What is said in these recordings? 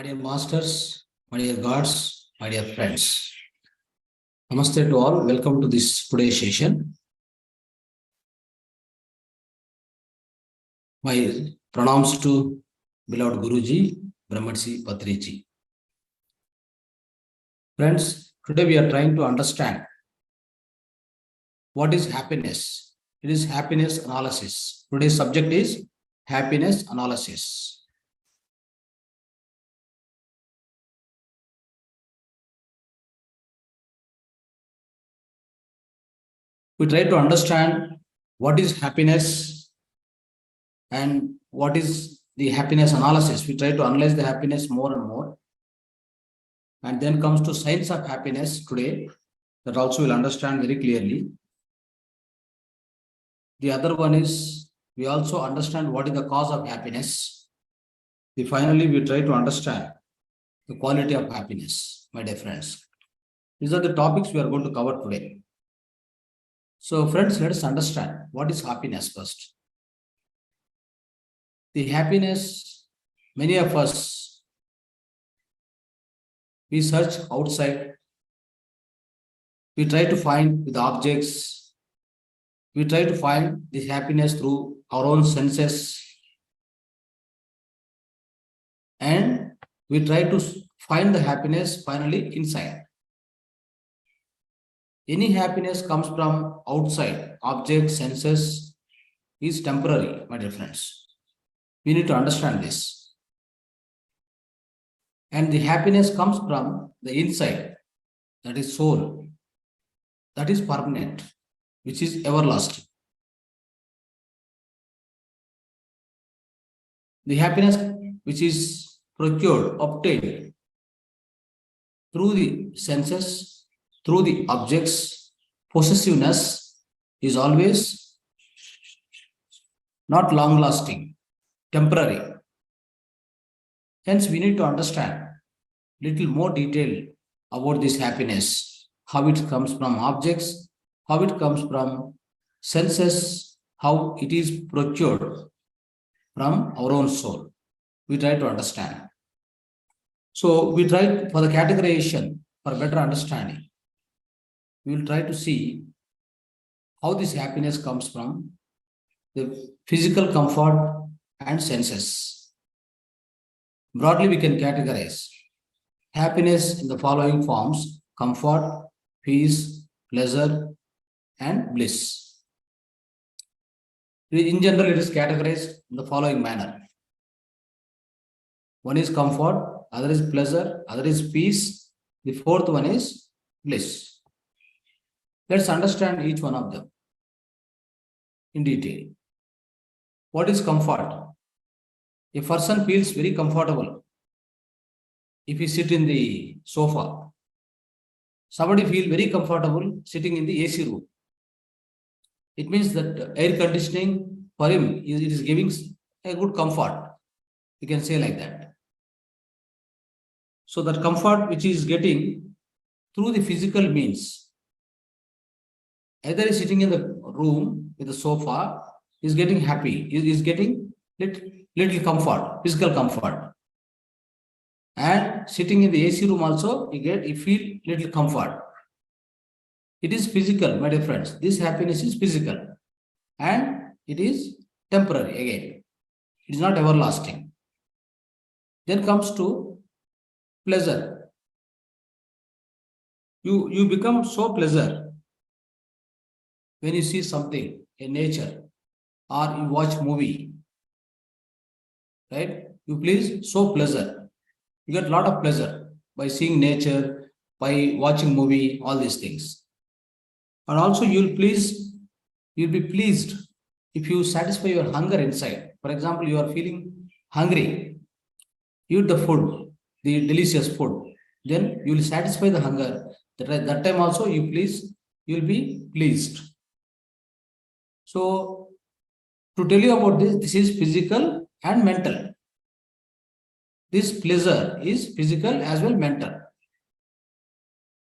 My dear masters, my dear gods, my dear friends. Namaste to all. Welcome to this today's session. My pranams to beloved Guruji, Brahmarshi Patriji. Friends, today we are trying to understand what is happiness. It is happiness analysis. Today's subject is happiness analysis. We try to understand what is happiness and what is the happiness analysis. We try to analyze the happiness more and more. And then comes to science of happiness today, that also we'll understand very clearly. The other one is we also understand what is the cause of happiness. Finally, we try to understand the quality of happiness, my dear friends. These are the topics we are going to cover today. So friends, let us understand what is happiness first. The happiness, many of us, we search outside, we try to find with objects, we try to find this happiness through our own senses, and we try to find the happiness finally inside. Any happiness comes from outside, objects, senses, is temporary, my dear friends. We need to understand this. And the happiness comes from the inside, that is soul, that is permanent, which is everlasting. The happiness which is procured, obtained through the senses, through the objects, possessiveness is always not long-lasting, temporary. Hence, we need to understand little more detail about this happiness, how it comes from objects, how it comes from senses, how it is procured from our own soul. We try to understand. So, we try for the categorization, for better understanding. We will try to see how this happiness comes from the physical comfort and senses. Broadly, we can categorize happiness in the following forms: comfort, peace, pleasure, and bliss. In general, it is categorized in the following manner. One is comfort, other is pleasure, other is peace, the fourth one is bliss. Let's understand each one of them in detail. What is comfort? A person feels very comfortable if he sits in the sofa. Somebody feels very comfortable sitting in the AC room. It means that air conditioning for him, it is giving a good comfort. You can say like that. So that comfort which he is getting through the physical means, either is sitting in the room with the sofa, is getting happy, is getting little comfort, physical comfort. And sitting in the AC room also, you feel little comfort. It is physical, my dear friends. This happiness is physical. And it is temporary again. It is not everlasting. Then comes to pleasure. You become so pleasure when you see something in nature or you watch movie, right? You please so pleasure. You get a lot of pleasure by seeing nature, by watching movie, all these things. And also you'll be pleased if you satisfy your hunger inside. For example, you are feeling hungry, eat the food, the delicious food, then you will satisfy the hunger. That time also you'll be pleased. So, to tell you about this is physical and mental. This pleasure is physical as well mental.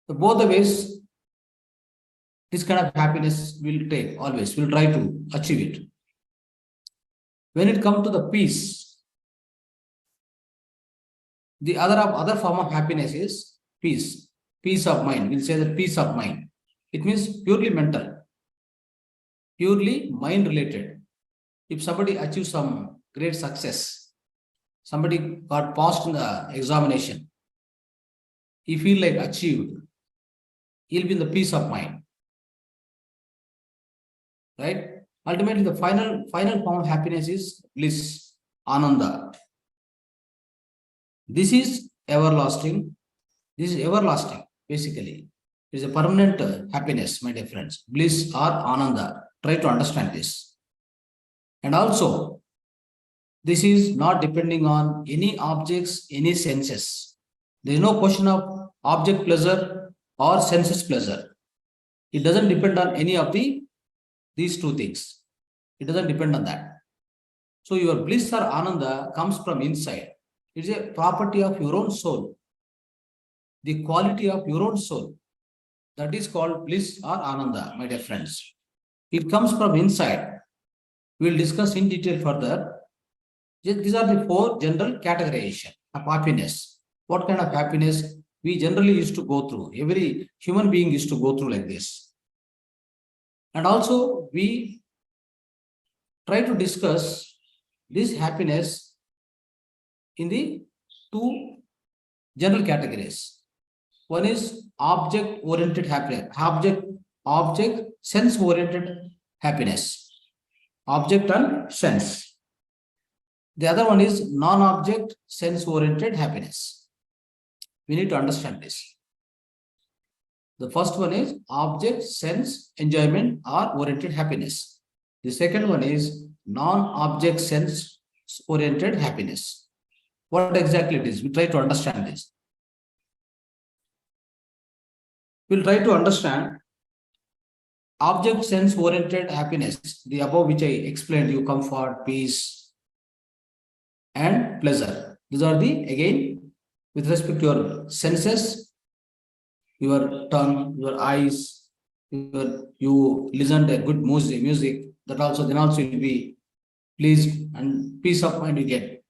So both the ways, this kind of happiness will take always. We'll try to achieve it. When it comes to the peace, The other form of happiness is peace. Peace of mind. We'll say that peace of mind. It means purely mental, purely mind related. If somebody achieves some great success, somebody got passed in the examination, he feel like achieved, he'll be in the peace of mind. Right? Ultimately, the final form of happiness is bliss, ananda. This is everlasting. This is everlasting, basically. It is a permanent happiness, my dear friends. Bliss or ananda. Try to understand this. And also, this is not depending on any objects, any senses. There is no question of object pleasure or senses pleasure. It doesn't depend on any of these two things. It doesn't depend on that. So your bliss or ananda comes from inside. It is a property of your own soul. The quality of your own soul. That is called bliss or ananda, my dear friends. It comes from inside. We will discuss in detail further. These are the four general categorization of happiness. What kind of happiness we generally used to go through. Every human being used to go through like this. And also we try to discuss this happiness in the two general categories. One is object-oriented happiness, object sense-oriented happiness, object and sense. The other one is non-object sense-oriented happiness. We need to understand this. The first one is object sense enjoyment or oriented happiness. The second one is non-object sense oriented happiness. What exactly it is? We try to understand this. We'll try to understand object sense oriented happiness, the above which I explained you, comfort, peace, and pleasure. These are the, again, with respect to your senses, your tongue, your eyes, you listen to good music, that also, then also you'll be pleased and peace of mind you get.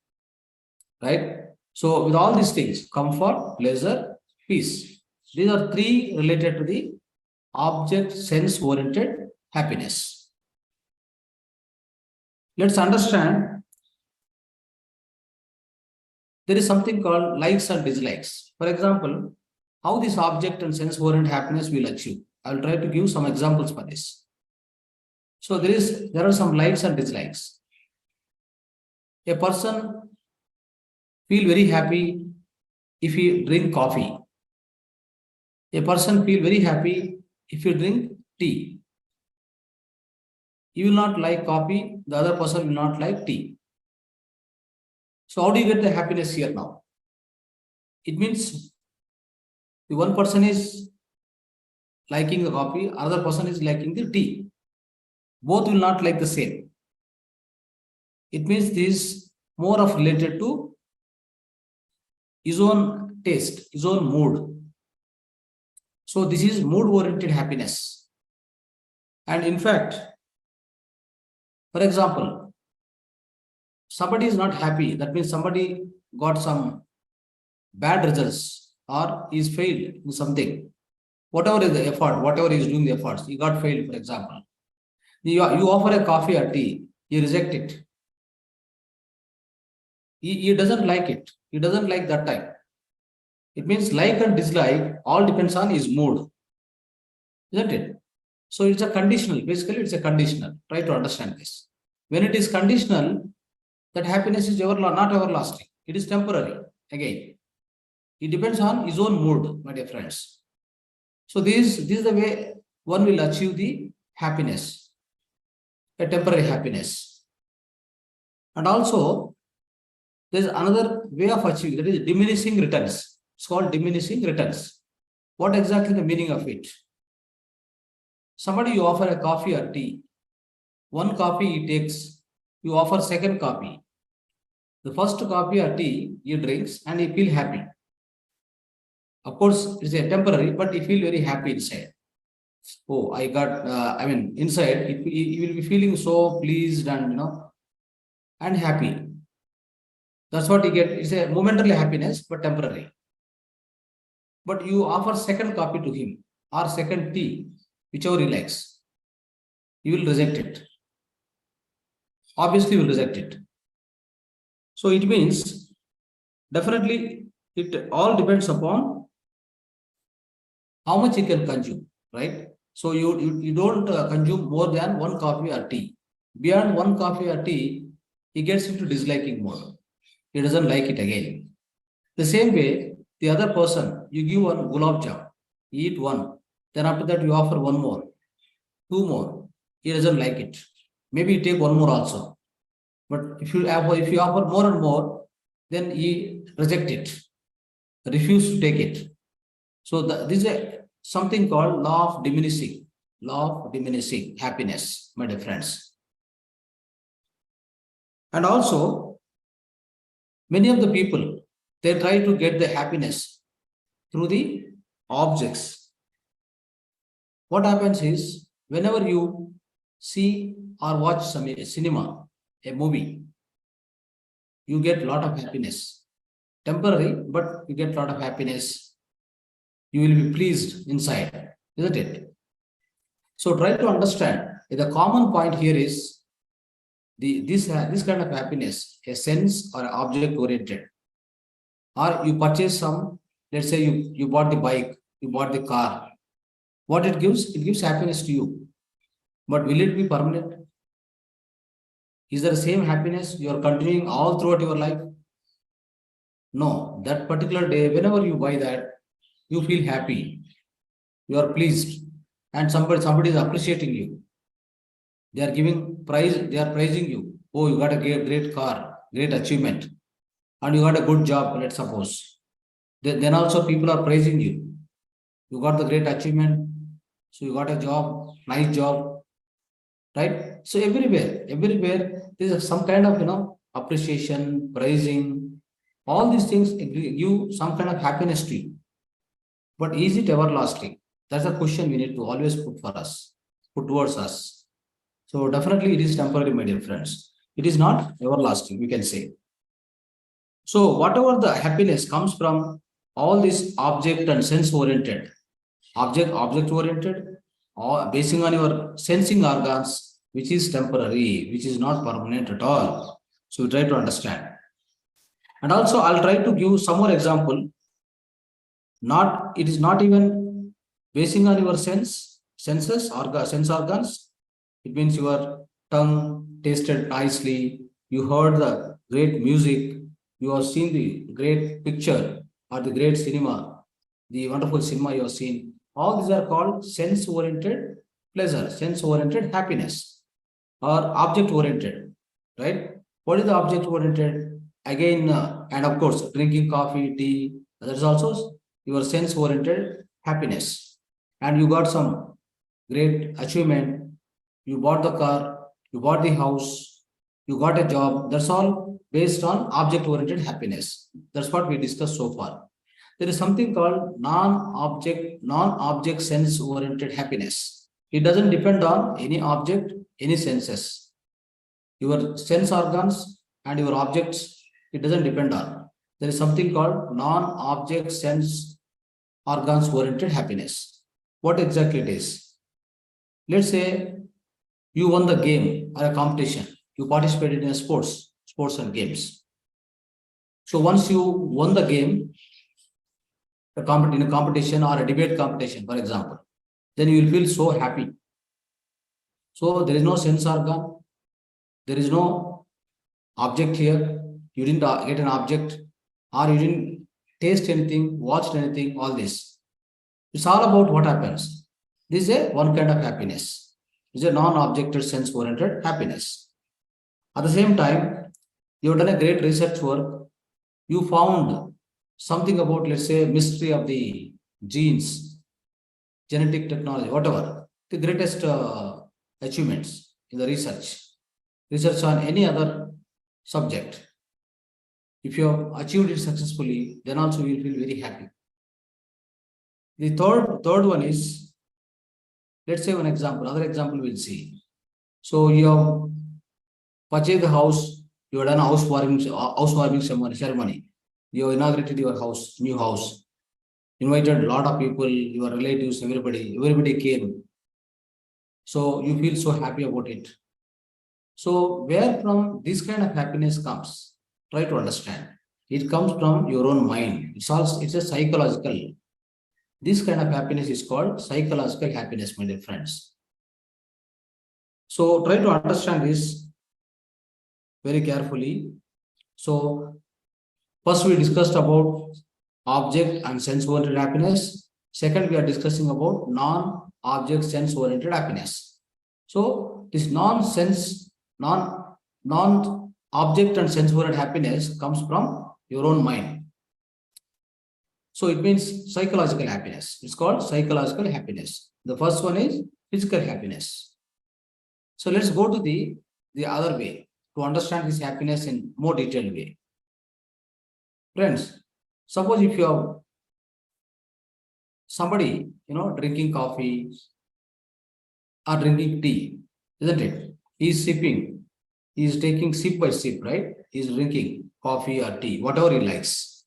Right? So with all these things, comfort, pleasure, peace. These are three related to the object sense oriented happiness. Let's understand. There is something called likes and dislikes. For example, how this object and sense oriented happiness will achieve. I will try to give some examples for this. So there are some likes and dislikes. A person feel very happy if he drink coffee. A person feel very happy if you drink tea. You will not like coffee, the other person will not like tea. So how do you get the happiness here now? It means the one person is liking the coffee, other person is liking the tea. Both will not like the same. It means this is more of related to his own taste, his own mood. So this is mood-oriented happiness. And in fact, for example, somebody is not happy. That means somebody got some bad results or is failed in something. Whatever is the effort, whatever he is doing the efforts, he got failed, for example. You offer a coffee or tea, he reject it. He doesn't like it. He doesn't like that type. It means like and dislike all depends on his mood. Isn't it? So it's a conditional. Basically, it's a conditional. Try to understand this. When it is conditional, that happiness is not everlasting. It is temporary. Again, it depends on his own mood, my dear friends. So this is the way one will achieve the happiness, a temporary happiness. And also, there is another way of achieving, that is diminishing returns. It's called diminishing returns. What exactly the meaning of it? Somebody you offer a coffee or tea. One coffee he takes, you offer second coffee. The first coffee or tea he drinks and he feel happy. Of course, it's a temporary, but he feel very happy inside. Oh, I got, inside, he will be feeling so pleased and, and happy. That's what you get. It's a momentary happiness, but temporary. But you offer second copy to him or second tea, whichever he likes. He will reject it. Obviously, he will reject it. So it means definitely it all depends upon how much you can consume, right? So you don't consume more than one coffee or tea. Beyond one coffee or tea, he gets into disliking more. He doesn't like it again. The same way, the other person, you give one gulab jam, he eat one. Then after that, you offer one more, two more. He doesn't like it. Maybe you take one more also. But if you offer more and more, then he reject it, refuse to take it. So this is something called law of diminishing happiness, my dear friends. And also, many of the people, they try to get the happiness through the objects. What happens is, whenever you see or watch some cinema, a movie, you get a lot of happiness. Temporary, but you get a lot of happiness. You will be pleased inside, isn't it? So try to understand. The common point here is this kind of happiness, a sense or object oriented. Or you purchase some, let's say you bought the bike, you bought the car. What it gives happiness to you. But will it be permanent? Is there the same happiness you are continuing all throughout your life? No, that particular day, whenever you buy that, you feel happy, you are pleased, and somebody is appreciating you. They are giving prize, they are praising you. Oh, you got a great car, great achievement, and you got a good job, let's suppose. Then also people are praising you. You got the great achievement, so you got a job, nice job, right? So everywhere, there is some kind of appreciation, praising. All these things give some kind of happiness to you. But is it everlasting? That's a question we need to always put towards us. So definitely it is temporary, my dear friends. It is not everlasting, we can say. So whatever the happiness comes from all this object and sense oriented, object oriented, or basing on your sensing organs, which is temporary, which is not permanent at all. So we try to understand. And also I'll try to give some more example. It is not even basing on your sense organs. It means your tongue tasted nicely, you heard the great music, you have seen the great picture or the great cinema, the wonderful cinema you have seen. All these are called sense-oriented pleasure, sense-oriented happiness, or object-oriented, right? What is the object-oriented? Again, and of course, drinking coffee, tea, that is also your sense-oriented happiness. And you got some great achievement, you bought the car, you bought the house, you got a job. That's all based on object-oriented happiness. That's what we discussed so far. There is something called non-object sense-oriented happiness. It doesn't depend on any object, any senses. Your sense organs and your objects, it doesn't depend on. There is something called non-object sense organs-oriented happiness. What exactly it is? Let's say you won the game or a competition. You participated in a sports and games. So once you won the game, in a competition or a debate competition, for example, then you will feel so happy. So there is no sense organ, there is no object here. You didn't get an object, or you didn't taste anything, watched anything, all this. It's all about what happens. This is one kind of happiness. This is a non-objective sense-oriented happiness. At the same time, you have done a great research work. You found something about, let's say, mystery of the genes, genetic technology, whatever, the greatest achievements in the research on any other subject. If you have achieved it successfully, then also you will feel very happy. The third one is, let's say another example we'll see. So you have purchased the house, You have done a housewarming ceremony. You have inaugurated your house, new house, invited a lot of people, your relatives, everybody came. So you feel so happy about it. So where from this kind of happiness comes? Try to understand. It comes from your own mind. It's a psychological. This kind of happiness is called psychological happiness, my dear friends. So try to understand this very carefully. So first we discussed about object and sense-oriented happiness. Second, we are discussing about non-object sense-oriented happiness. So this non-object and sense-oriented happiness comes from your own mind. So it means psychological happiness. It's called psychological happiness. The first one is physical happiness. So let's go to the other way to understand this happiness in more detailed way. Friends, suppose if you have somebody, drinking coffee or drinking tea, isn't it? He's sipping, he's taking sip by sip, right? He's drinking coffee or tea, whatever he likes.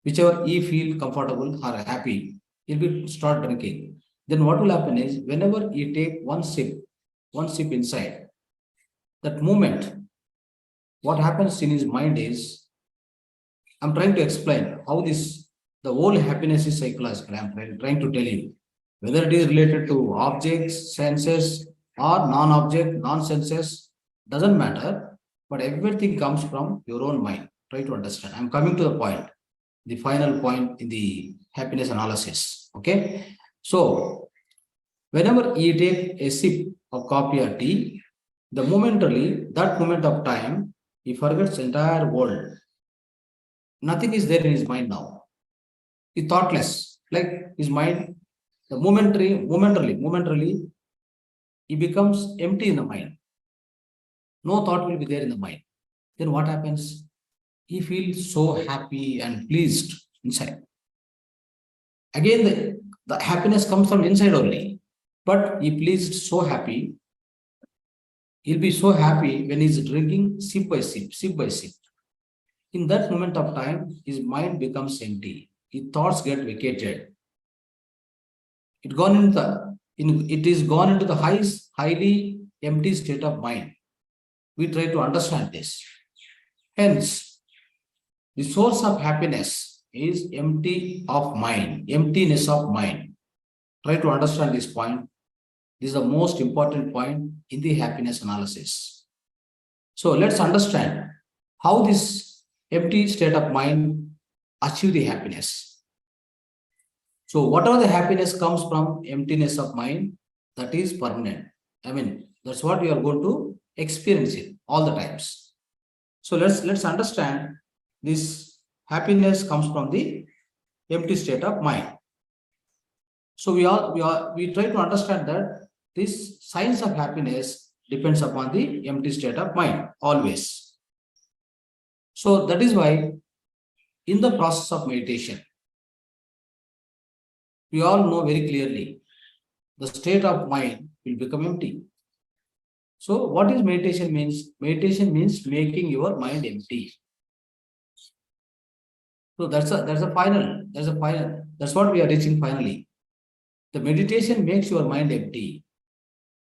Whichever he feel comfortable or happy, he'll be start drinking. Then what will happen is whenever he take one sip inside, that moment, what happens in his mind is, I'm trying to explain how the whole happiness is psychological. I'm trying to tell you whether it is related to objects, senses, or non-object, non-senses, doesn't matter, but everything comes from your own mind. Try to understand. I'm coming to the point, the final point in the happiness analysis. Okay. So whenever you take a sip of coffee or tea, that moment of time, he forgets entire world. Nothing is there in his mind now. He's thoughtless. Like his mind, momentarily, he becomes empty in the mind. No thought will be there in the mind. Then what happens? He feels so happy and pleased inside. Again, the happiness comes from inside only. But he pleased so happy. He'll be so happy when he's drinking sip by sip. In that moment of time, his mind becomes empty. His thoughts get vacated. It is gone into the highly empty state of mind. We try to understand this. Hence, the source of happiness is emptiness of mind. Try to understand this point. This is the most important point in the happiness analysis. So let's understand how this empty state of mind achieve the happiness. So whatever the happiness comes from emptiness of mind, that is permanent. That's what we are going to experience it all the times. So let's understand this happiness comes from the empty state of mind. So we try to understand that this science of happiness depends upon the empty state of mind always. So that is why in the process of meditation, we all know very clearly the state of mind will become empty. So what is meditation means? Meditation means making your mind empty. So that's what we are reaching finally. The meditation makes your mind empty.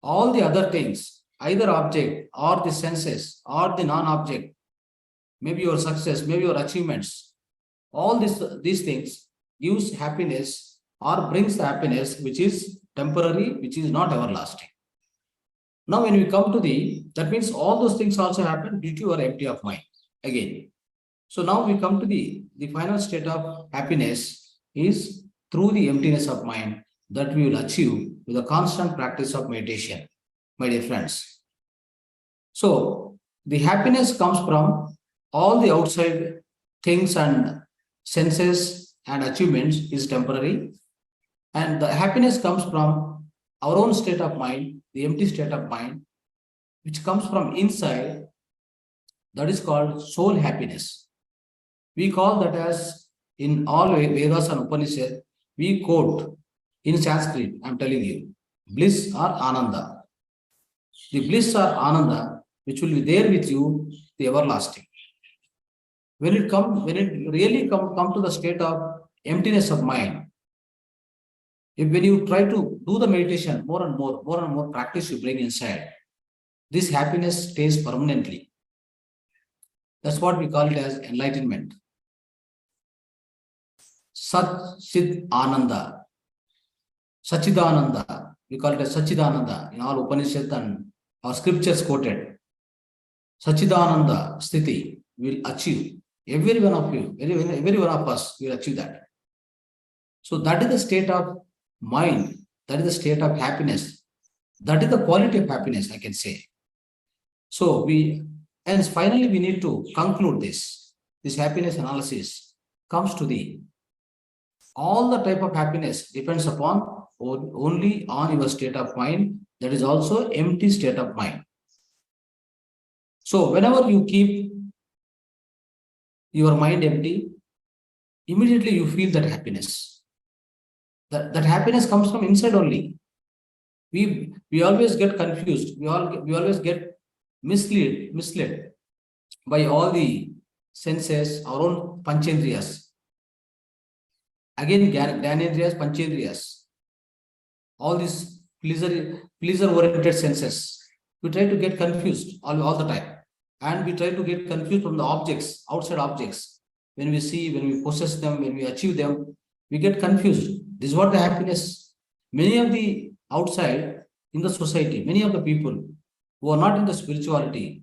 All the other things, either object or the senses or the non-object, maybe your success, maybe your achievements, all these things gives happiness or brings the happiness which is temporary, which is not everlasting. Now when we come to that means all those things also happen due to your empty of mind again. So now we come to the final state of happiness is through the emptiness of mind that we will achieve with the constant practice of meditation, my dear friends. So the happiness comes from all the outside things and senses and achievements is temporary. And the happiness comes from our own state of mind, the empty state of mind, which comes from inside. That is called soul happiness. We call that as in all Vedas and Upanishads, we quote in Sanskrit, I'm telling you, bliss or ananda. The bliss or ananda which will be there with you, the everlasting. When it really come to the state of emptiness of mind, when you try to do the meditation more and more practice you bring inside, this happiness stays permanently. That's what we call it as enlightenment. Sat Chit Ananda. Sachidananda. We call it as Sachidananda in all Upanishads and our scriptures quoted. Sachidananda Sthiti will achieve. Every one of you, every one of us will achieve that. So that is the state of mind. That is the state of happiness. That is the quality of happiness, I can say. So and finally we need to conclude this. This happiness analysis comes to all the type of happiness depends upon only on your state of mind. That is also empty state of mind. So whenever you keep your mind empty, immediately you feel that happiness. That happiness comes from inside only. We always get confused. We always get misled by all the senses, our own panchendriyas. Again, Gyanendriyas, panchendriyas. All these pleasure-oriented senses. We try to get confused all the time. And we try to get confused from the objects, outside objects. When we see, when we possess them, when we achieve them, we get confused. This is what the happiness. Many of the outside in the society, many of the people who are not in the spirituality,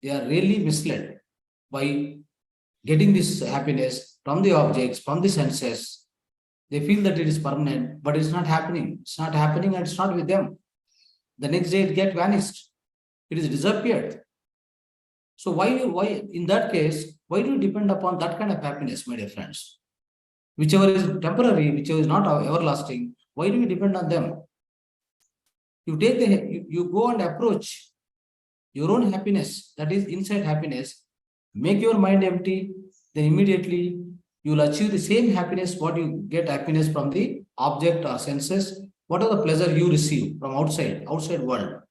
they are really misled by getting this happiness from the objects, from the senses. They feel that it is permanent, but it's not happening. It's not happening and it's not with them. The next day it gets vanished. It is disappeared. So why in that case, why do you depend upon that kind of happiness, my dear friends? Whichever is temporary, whichever is not everlasting, why do you depend on them? You go and approach your own happiness, that is inside happiness, make your mind empty, then immediately you will achieve the same happiness what you get happiness from the object or senses, whatever the pleasure you receive from outside world.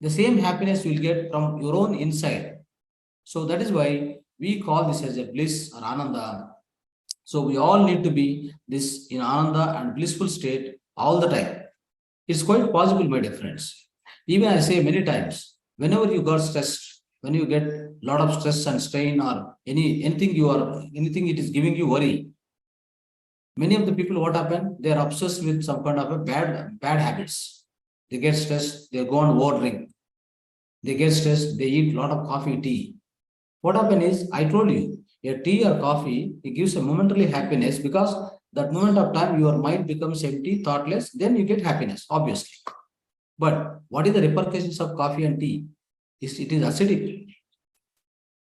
The same happiness you will get from your own inside. So that is why we call this as a bliss or ananda. So we all need to be this in ananda and blissful state all the time. It's quite possible, my dear friends. Even I say many times, whenever you got stressed, when you get a lot of stress and strain or anything it is giving you worry, many of the people, what happen? They are obsessed with some kind of a bad habits. They get stressed, they go on over drink. They get stressed, they eat a lot of coffee, tea. What happens is, I told you, a tea or coffee, it gives a momentary happiness because that moment of time your mind becomes empty, thoughtless, then you get happiness, obviously. But what is the repercussions of coffee and tea? It is acidic.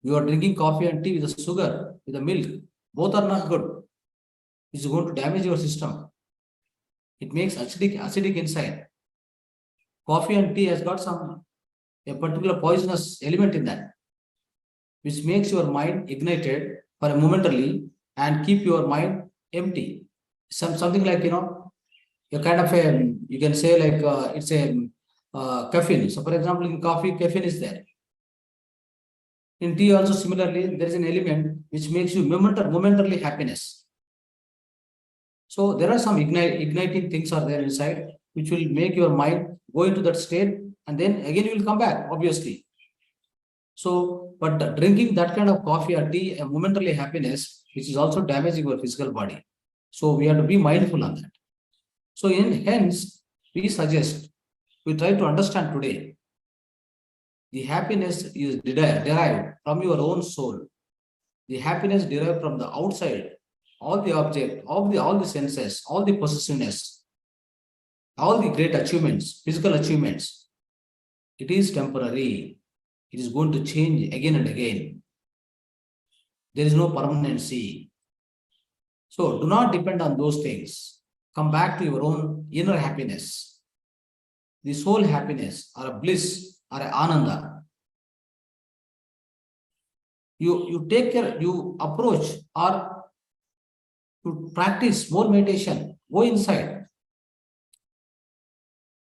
You are drinking coffee and tea with the sugar, with the milk. Both are not good. It's going to damage your system. It makes acidic inside. Coffee and tea has got a particular poisonous element in that, which makes your mind ignited for a momentarily and keep your mind empty. Something like, a kind of you can say like it's a caffeine. So for example, in coffee, caffeine is there. In tea also similarly, there is an element which makes you momentarily happiness. So there are some igniting things are there inside, which will make your mind go into that state and then again you will come back, obviously. So, but drinking that kind of coffee or tea, a momentary happiness, which is also damaging your physical body. So we have to be mindful on that. So hence, we suggest, we try to understand today, the happiness is derived from your own soul. The happiness derived from the outside, all the object, all the senses, all the possessiveness, all the great achievements, physical achievements. It is temporary. It is going to change again and again. There is no permanency. So do not depend on those things. Come back to your own inner happiness. The soul happiness or a bliss or an ananda. You take care, you approach or to practice more meditation. Go inside.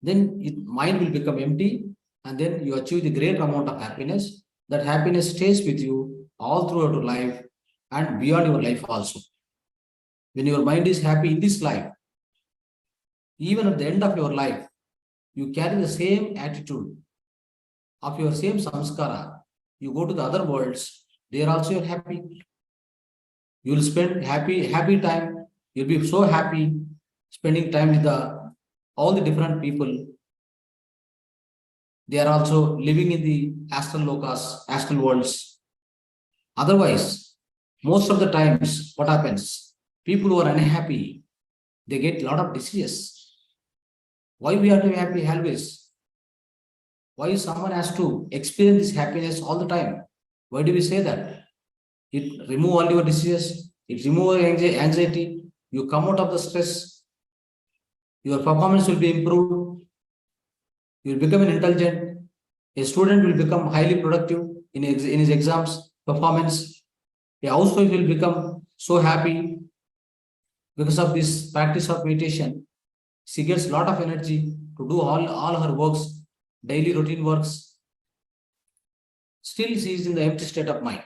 Then mind will become empty and then you achieve the great amount of happiness. That happiness stays with you all throughout your life and beyond your life also. When your mind is happy in this life, even at the end of your life, you carry the same attitude of your same samskara. You go to the other worlds, there also you're happy. You will spend happy time. You'll be so happy spending time with all the different people. They are also living in the astral lokas, astral worlds. Otherwise, most of the times, what happens? People who are unhappy, they get a lot of diseases. Why we are to be happy always? Why someone has to experience this happiness all the time? Why do we say that? It remove all your diseases, it remove anxiety, you come out of the stress, your performance will be improved, you will become an intelligent, a student will become highly productive in his exams, performance, a housewife will become so happy because of this practice of meditation. She gets a lot of energy to do all her works, daily routine works. Still, she is in the empty state of mind.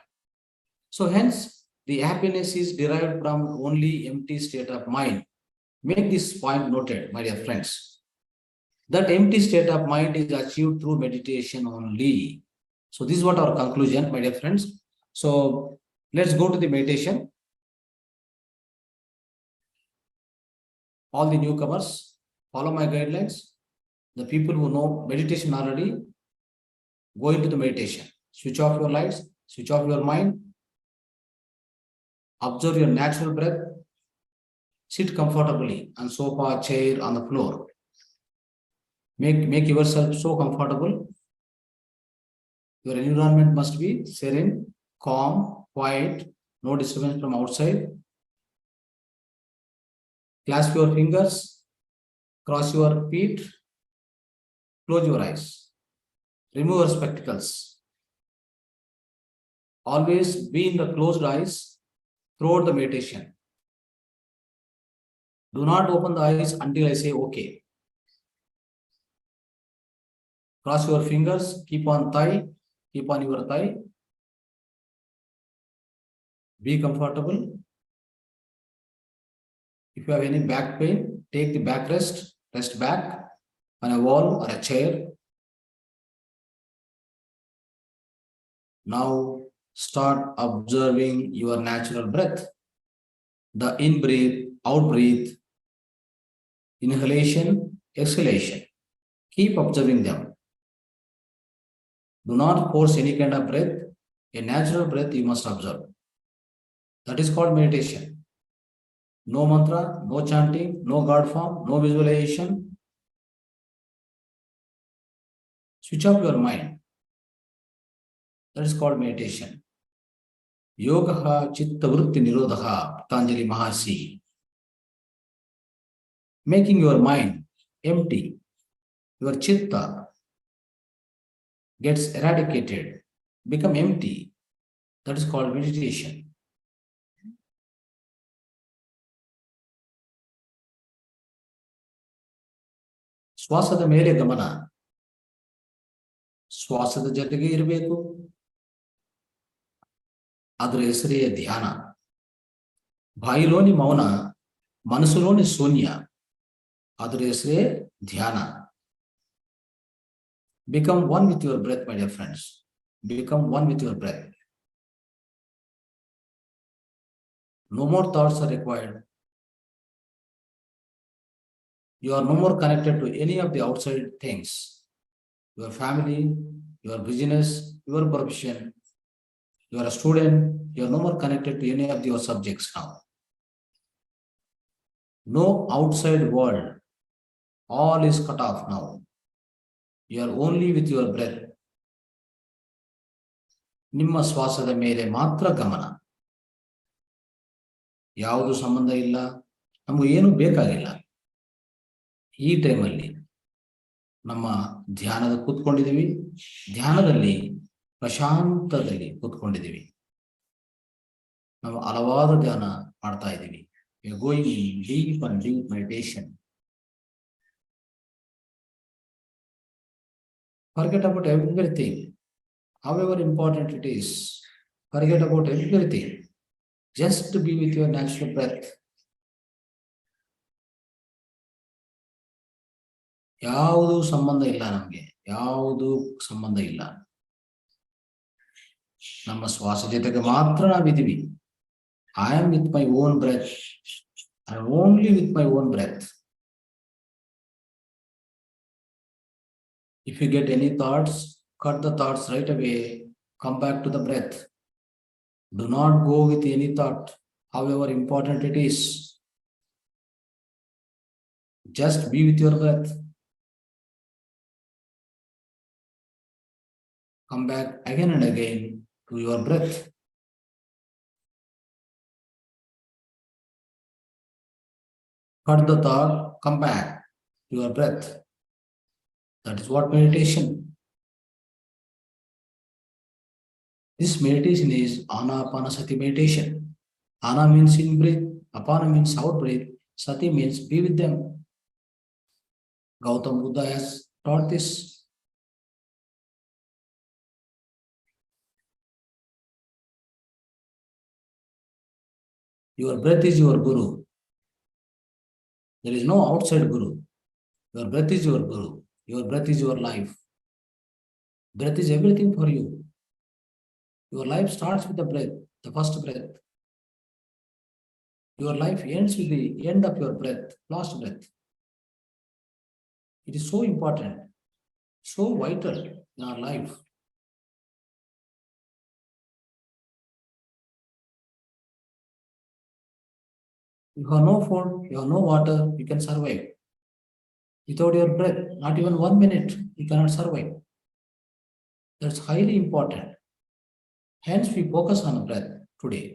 So hence, the happiness is derived from only empty state of mind. Make this point noted, my dear friends. That empty state of mind is achieved through meditation only. So this is what our conclusion, my dear friends. So let's go to the meditation. All the newcomers, follow my guidelines. The people who know meditation already, go into the meditation. Switch off your lights, switch off your mind. Observe your natural breath. Sit comfortably on sofa, chair, on the floor. Make yourself so comfortable. Your environment must be serene, calm, quiet, no disturbance from outside. Clasp your fingers, cross your feet, close your eyes. Remove your spectacles. Always be in the closed eyes throughout the meditation. Do not open the eyes until I say okay. Cross your fingers, keep on your thigh. Be comfortable. If you have any back pain, take the back rest back on a wall or a chair. Now start observing your natural breath. The in-breath, out-breath, inhalation, exhalation. Keep observing them. Do not force any kind of breath. A natural breath you must observe. That is called meditation. No mantra, no chanting, no God form, no visualization. Switch off your mind. That is called meditation. Yogaha chitta vritti nirodhaha, Patanjali Mahasi. Making your mind empty, your chitta gets eradicated, become empty. That is called meditation. ಶ್ವಾಸದ ಮೇಲೆ ಗಮನ, ಶ್ವಾಸದ ಜೊತೆಗೆ ಇರಬೇಕು. ಅದರ ಹೆಸರೇ ಧ್ಯಾನ. ಬಾಯಿలోని ಮೌನ, ಮನಸ್ಸುలోని ಶೂನ್ಯ. ಅದರ ಹೆಸರೇ ಧ್ಯಾನ. Become one with your breath, my dear friends. Become one with your breath. No more thoughts are required. You are no more connected to any of the outside things. Your family, your business, your profession. You are a student. You are no more connected to any of your subjects now. No outside world. All is cut off now. You are only with your breath. ನಿಮ್ಮ ಶ್ವಾಸದ ಮೇಲೆ ಮಾತ್ರ ಗಮನ. ಯಾವುದು ಸಂಬಂಧ ಇಲ್ಲ, ನಮಗೆ ಏನು ಬೇಕಾಗಿಲ್ಲ. ಈ ಟೈಮಲ್ಲಿ ನಮ್ಮ ಧ್ಯಾನದ ಕೂತ್ಕೊಂಡಿದ್ದೀವಿ. ಧ್ಯಾನದಲ್ಲಿ ಪ್ರಶಾಂತದಲ್ಲಿ ಕೂತ್ಕೊಂಡಿದ್ದೀವಿ. ನಾವು ಹಲವಾರು ಧ್ಯಾನ ಮಾಡ್ತಾ ಇದ್ದೀವಿ. We are going in deep and deep meditation. Forget about everything, however important it is. Forget about everything. Just be with your natural breath. ಯಾವುದು ಸಂಬಂಧ ಇಲ್ಲ ನಮಗೆ, ಯಾವುದು ಸಂಬಂಧ ಇಲ್ಲ. ನಮ್ಮ ಶ್ವಾಸ ಜೊತೆಗೆ ಮಾತ್ರ ನಾವಿದ್ದೀವಿ. I am with my own breath. I am only with my own breath. If you get any thoughts, cut the thoughts right away. Come back to the breath. Do not go with any thought, however important it is. Just be with your breath. Come back again and again to your breath. Cut the thought, come back to your breath. That is what meditation. This meditation is Anapana Sati meditation. Ana means in breath, Apana means out breath, Sati means be with them. Gautam Buddha has taught this. Your breath is your guru. There is no outside guru. Your breath is your guru. Your breath is your life. Breath is everything for you. Your life starts with the breath, the first breath. Your life ends with the end of your breath, last breath. It is so important, so vital in our life. You have no food, you have no water, you can survive. Without your breath, not even 1 minute, you cannot survive. That's highly important. Hence, we focus on breath today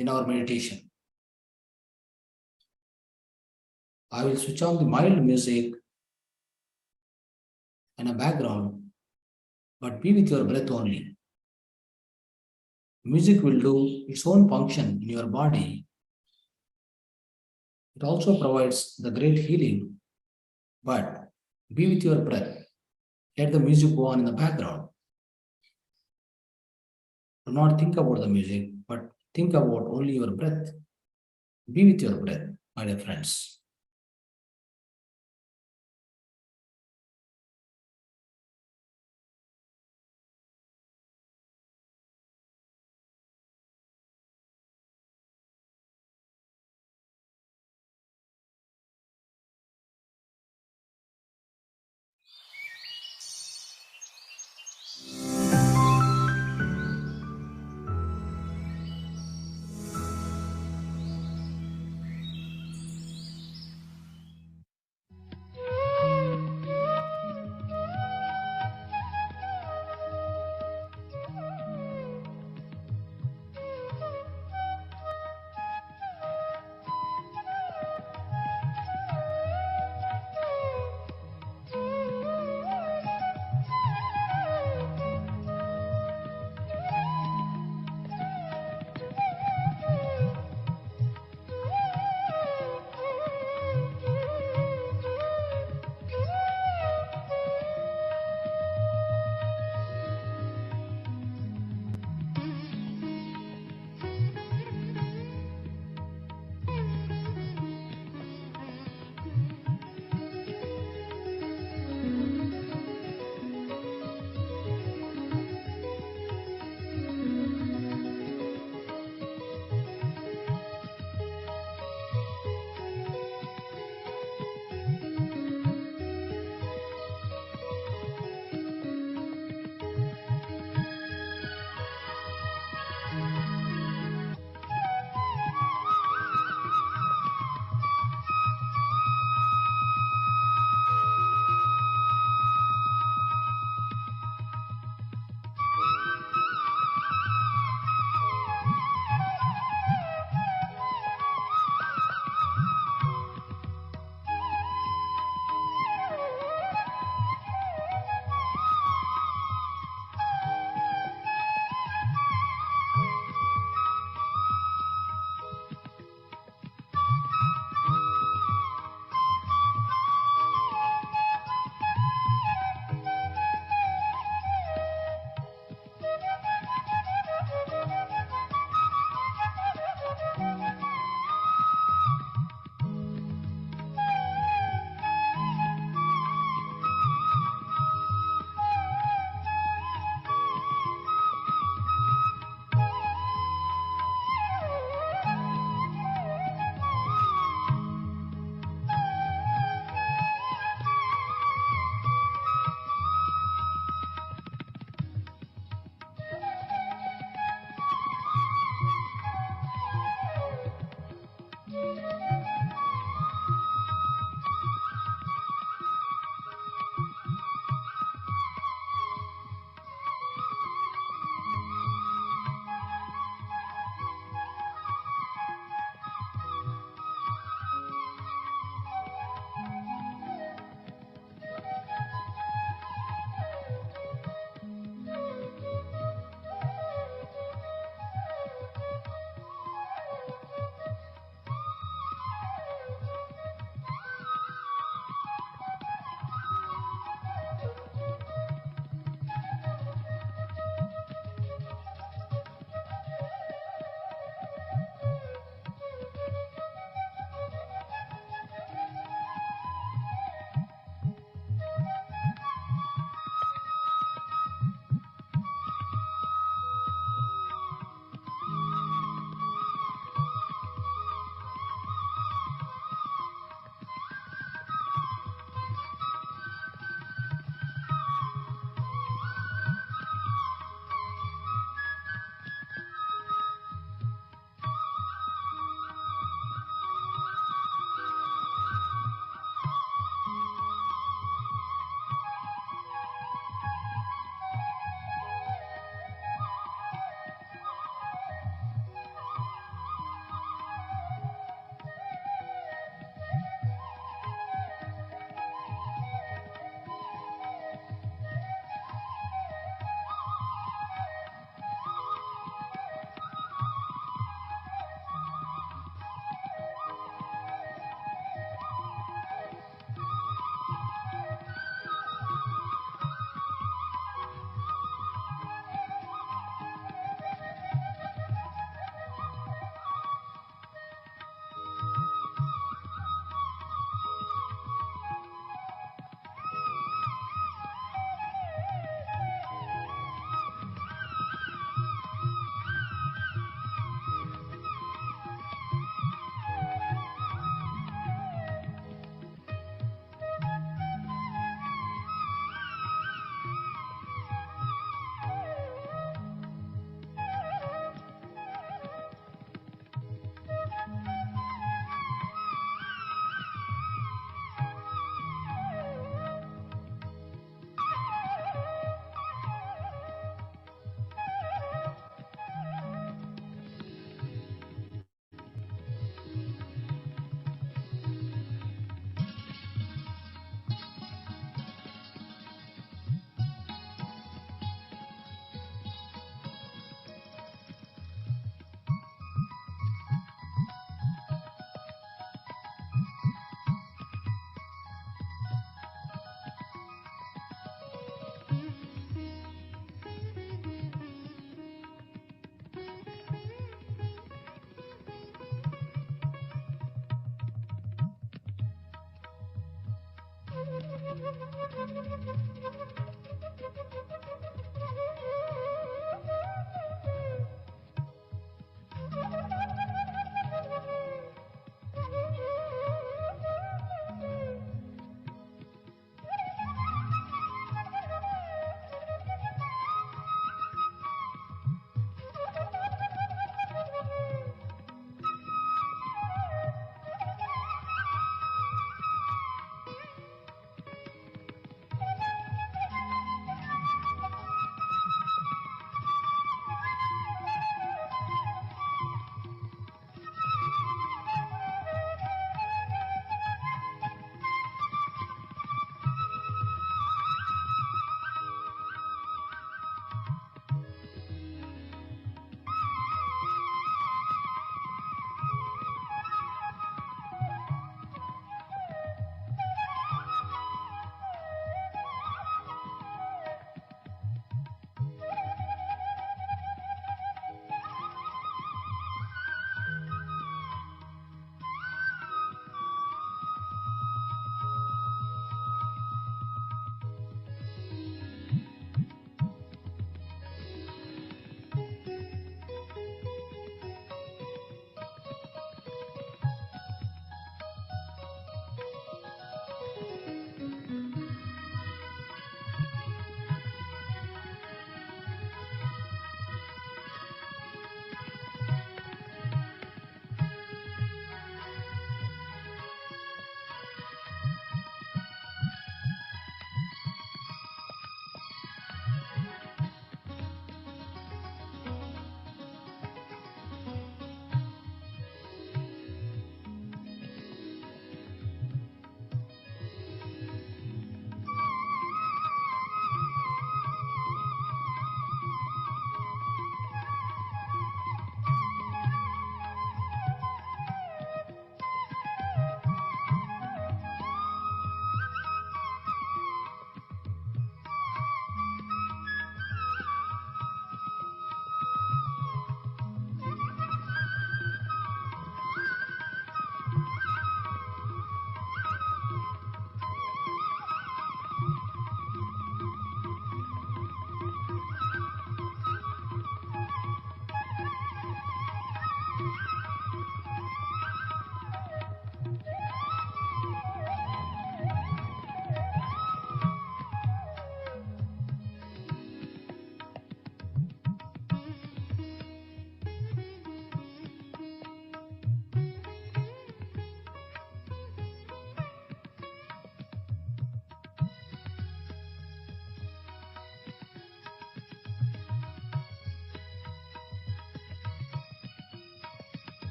in our meditation. I will switch on the mild music in a background, but be with your breath only. Music will do its own function in your body. It also provides the great healing, but be with your breath. Let the music go on in the background. Do not think about the music, but think about only your breath. Be with your breath, my dear friends.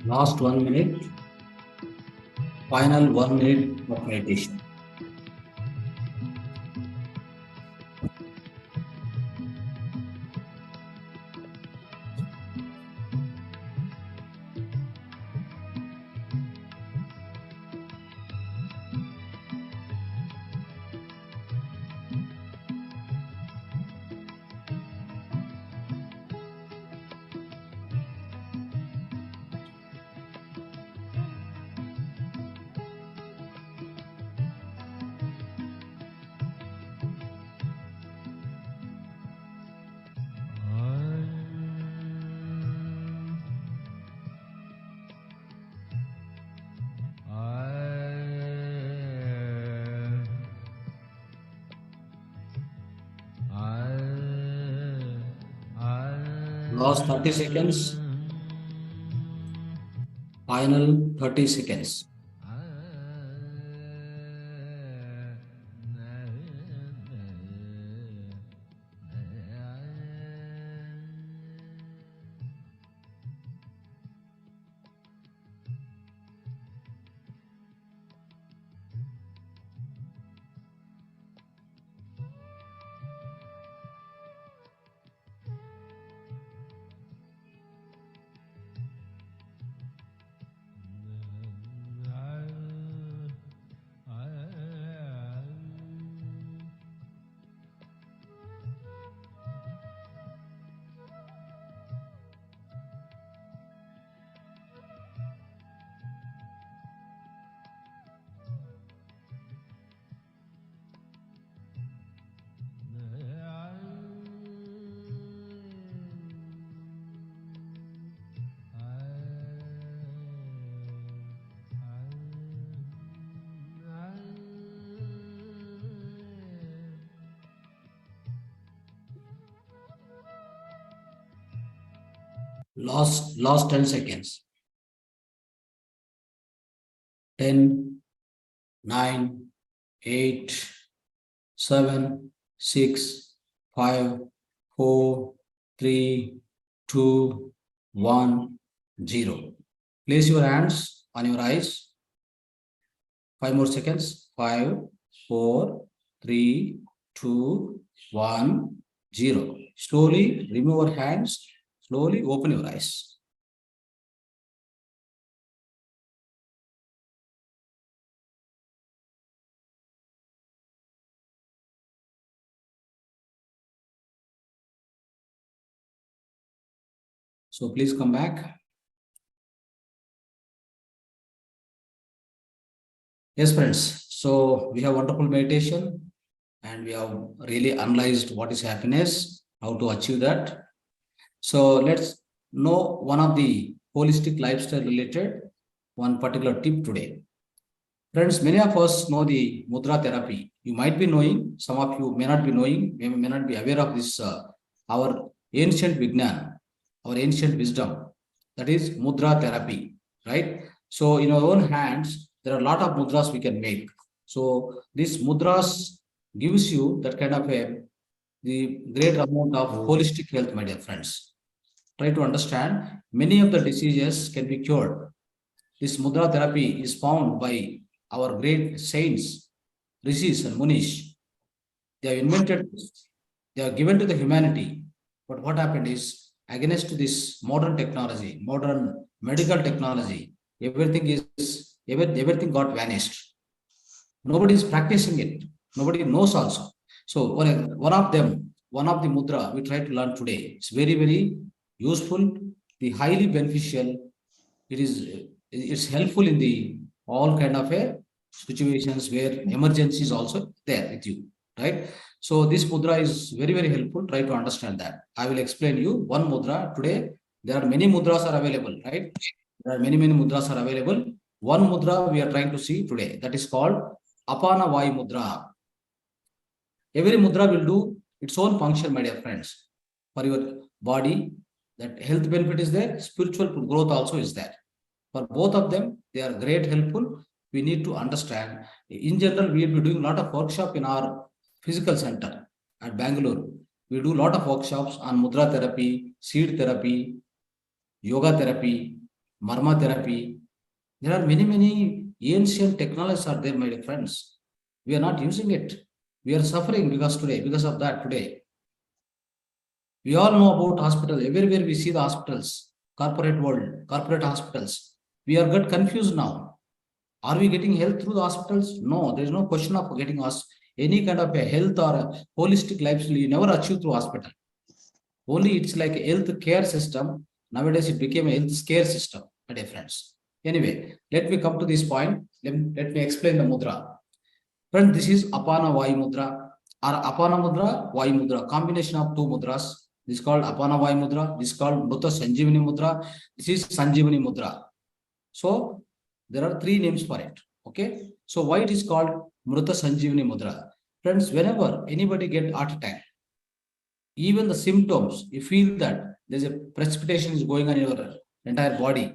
Last 1 minute. Final 1 minute of meditation. Last 30 seconds. Final 30 seconds. Last 10 seconds. 10, 9, 8, 7, 6, 5, 4, 3, 2, 1, 0. Place your hands on your eyes. 5 more seconds. 5, 4, 3, 2, 1, 0. Slowly remove your hands. Slowly open your eyes. So please come back. Yes, friends. So we have wonderful meditation and we have really analyzed what is happiness, how to achieve that. So let's know one of the holistic lifestyle related one particular tip today. Friends, many of us know the mudra therapy. You might be knowing, some of you may not be knowing, may not be aware of this, our ancient Vignan, our ancient wisdom, that is mudra therapy, right? So in our own hands, there are a lot of mudras we can make. So this mudras gives you that kind of the great amount of holistic health, my dear friends. Try to understand, many of the diseases can be cured. This mudra therapy is found by our great saints, rishis and munish. They have invented this. They have given to the humanity. But what happened is, against this modern technology, modern medical technology, everything got vanished. Nobody is practicing it. Nobody knows also. So one of the mudra we try to learn today. It's very, very useful, the highly beneficial. It's helpful in the all kind of situations where emergency is also there with you, right? So this mudra is very, very helpful. Try to understand that. I will explain you one mudra today. There are many mudras are available, right? There are many mudras are available. One mudra we are trying to see today, that is called Apana Vayu mudra. Every mudra will do its own function, my dear friends. For your body, that health benefit is there, spiritual growth also is there. For both of them, they are great helpful. We need to understand. In general, we will be doing a lot of workshop in our physical center at Bangalore. We do a lot of workshops on mudra therapy, seed therapy, yoga therapy, marma therapy. There are many ancient technologies are there, my dear friends. We are not using it. We are suffering because of that today. We all know about hospitals. Everywhere we see the hospitals, corporate world, corporate hospitals. We are get confused now. Are we getting health through the hospitals? No, there is no question of getting us any kind of a health or a holistic lifestyle. You never achieve through hospital. Only it's like a health care system. Nowadays it became a health scare system, my dear friends. Anyway, let me come to this point. Let me explain the mudra. Friends, this is Apana Vayu mudra or Apana mudra, Vayu mudra, combination of two mudras. This is called Apana Vayu mudra. This is called Mruta Sanjeevani mudra. This is Sanjeevani mudra. So there are three names for it. Okay. So why it is called Mruta Sanjeevani mudra? Friends, whenever anybody get heart attack, even the symptoms, you feel that there's a precipitation is going on in your entire body.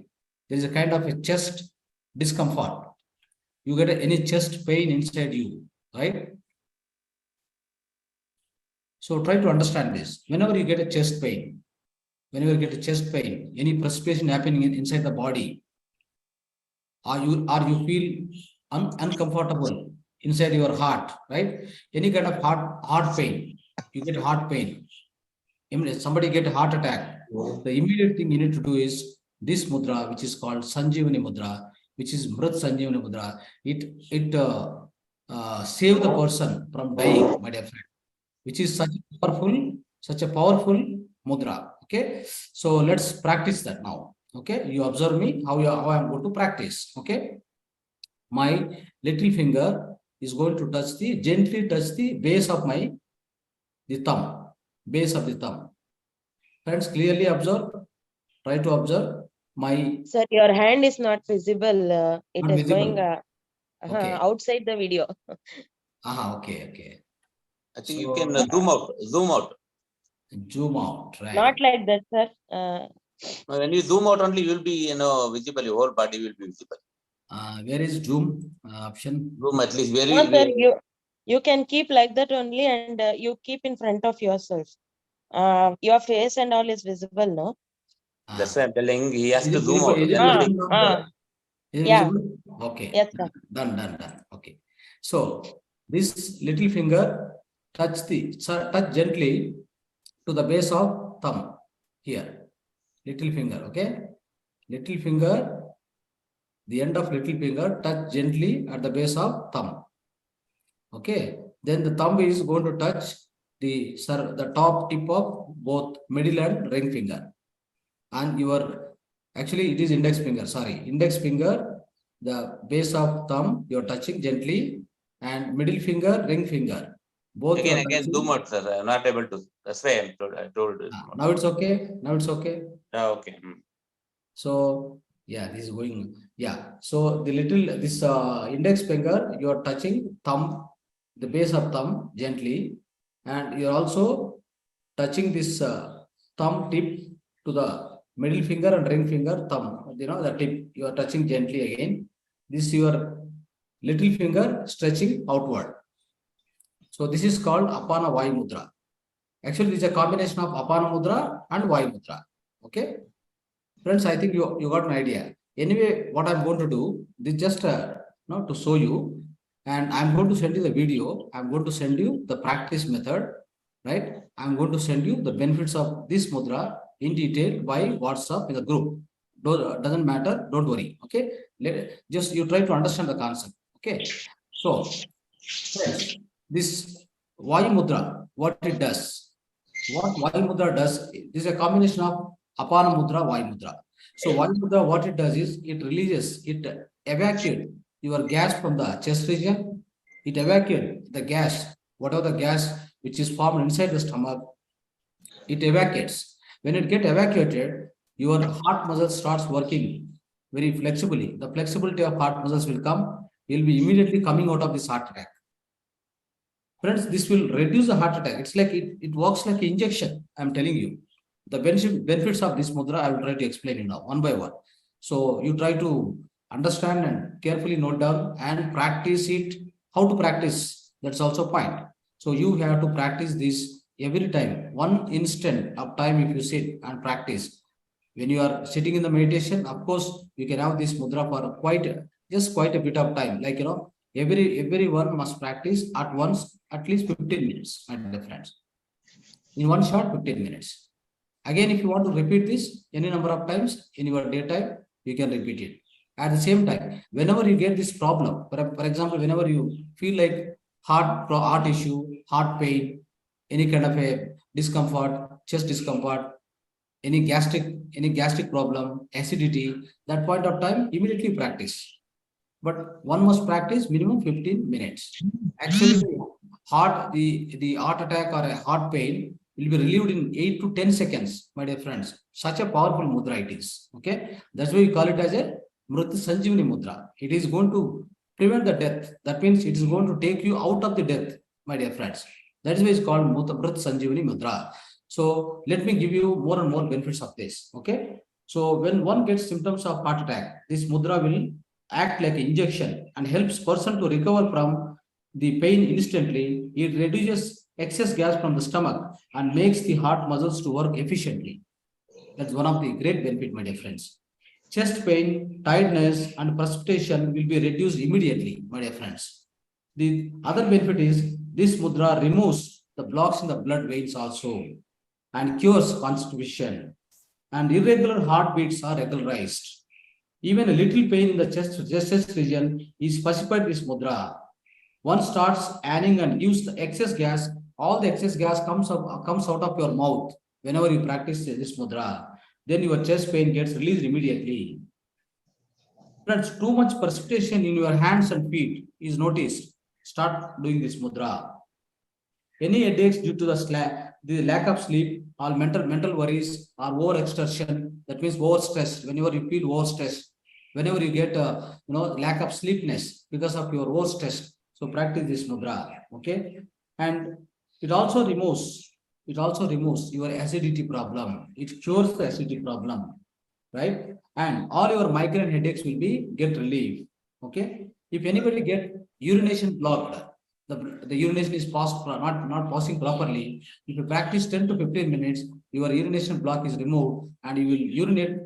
There's a kind of a chest discomfort. You get any chest pain inside you, right? So try to understand this. Whenever you get a chest pain, any precipitation happening inside the body, or you feel uncomfortable inside your heart, right? Any kind of heart pain, you get heart pain. If somebody get a heart attack, the immediate thing you need to do is this mudra, which is called Sanjeevani mudra, which is Mrit Sanjeevani mudra. It save the person from dying, my dear friend, which is such a powerful mudra. Okay, so let's practice that now. Okay, you observe me how I'm going to practice. Okay, my little finger is going to gently touch the base of the thumb, base of the thumb. Friends, clearly observe. Try to observe my. Sir, your hand is not visible. It Not is visible. going Okay. outside the video. Okay. I think you can zoom out. Zoom out, right? Not like that, sir. When you zoom out only, you will be, visible. Your whole body will be visible. Where is zoom option? Zoom at least very. No, sir, you can keep like that only, and you keep in front of yourself. Your face and all is visible, no? That's why I'm telling. He has Is to it zoom out. visible? Is it Yeah. visible? Okay. Yes, sir. Done. Okay. So this little finger touch gently to the base of thumb here. Little finger, okay? Little finger, the end of little finger touch gently at the base of thumb. Okay. Then the thumb is going to touch the top tip of both middle and ring finger. And actually it is index finger, the base of thumb, you're touching gently, and middle finger, ring finger. Both Again, zoom out, sir. I'm not able to. That's why I told. Now it's okay. Okay. So yeah, this is going. Yeah. So this index finger, you are touching thumb, the base of thumb gently, and you're also touching this thumb tip to the middle finger and ring finger, thumb. The tip you are touching gently again. This your little finger stretching outward. So this is called Apana Vayu mudra. Actually, this is a combination of Apana mudra and Vayu mudra. Okay, friends, I think you got an idea. Anyway, what I'm going to do, this just to show you, and I'm going to send you the video. I'm going to send you the practice method, right? I'm going to send you the benefits of this mudra in detail by WhatsApp in the group. Doesn't matter, don't worry. Okay, just you try to understand the concept. Okay, so friends, this Vayu mudra, what it does, what Vayu mudra does, this is a combination of Apana mudra, Vayu mudra. So Vayu mudra, what it does is it evacuates your gas from the chest region. It evacuates the gas, whatever the gas which is formed inside the stomach. It evacuates. When it gets evacuated, your heart muscle starts working very flexibly. The flexibility of heart muscles will come. You'll be immediately coming out of this heart attack. Friends, this will reduce the heart attack. It's like it works like an injection. I'm telling you. The benefits of this mudra, I will try to explain you now, one by one. So you try to understand and carefully note down and practice it. How to practice? That's also a point. So you have to practice this every time. One instant of time if you sit and practice, When you are sitting in the meditation, of course, you can have this mudra for quite a bit of time. Like, everyone must practice at once, at least 15 minutes, my dear friends. In one shot, 15 minutes. Again, if you want to repeat this any number of times in your daytime, you can repeat it. At the same time, whenever you get this problem, for example, whenever you feel like heart issue, heart pain, any kind of a discomfort, chest discomfort, any gastric problem, acidity, that point of time, immediately practice. But one must practice minimum 15 minutes. Actually, the heart attack or a heart pain will be relieved in 8 to 10 seconds, my dear friends. Such a powerful mudra it is. Okay, that's why we call it as a Mrut Sanjivani mudra. It is going to prevent the death. That means it is going to take you out of the death, my dear friends. That is why it's called Mrut Sanjivani mudra. So let me give you more and more benefits of this. Okay, so when one gets symptoms of heart attack, this mudra will act like an injection and helps person to recover from the pain instantly. It reduces excess gas from the stomach and makes the heart muscles to work efficiently. That's one of the great benefit, my dear friends. Chest pain, tiredness, and precipitation will be reduced immediately, my dear friends. The other benefit is this mudra removes the blocks in the blood veins also and cures constipation. And irregular heartbeats are regularized. Even a little pain in the chest region is specified with mudra. One starts adding and use the excess gas. All the excess gas comes out of your mouth whenever you practice this mudra. Then your chest pain gets released immediately. Friends, too much precipitation in your hands and feet is noticed. Start doing this mudra. Any headaches due to the lack of sleep, or mental worries, or overexertion, that means overstress. Whenever you feel overstressed, whenever you get lack of sleepiness because of your overstress, so practice this mudra. Okay, and it also removes your acidity problem. It cures the acidity problem, right? And all your migraine headaches will get relief. Okay, if anybody get urination blocked, the urination is not passing properly. If you practice 10 to 15 minutes, your urination block is removed and you will urinate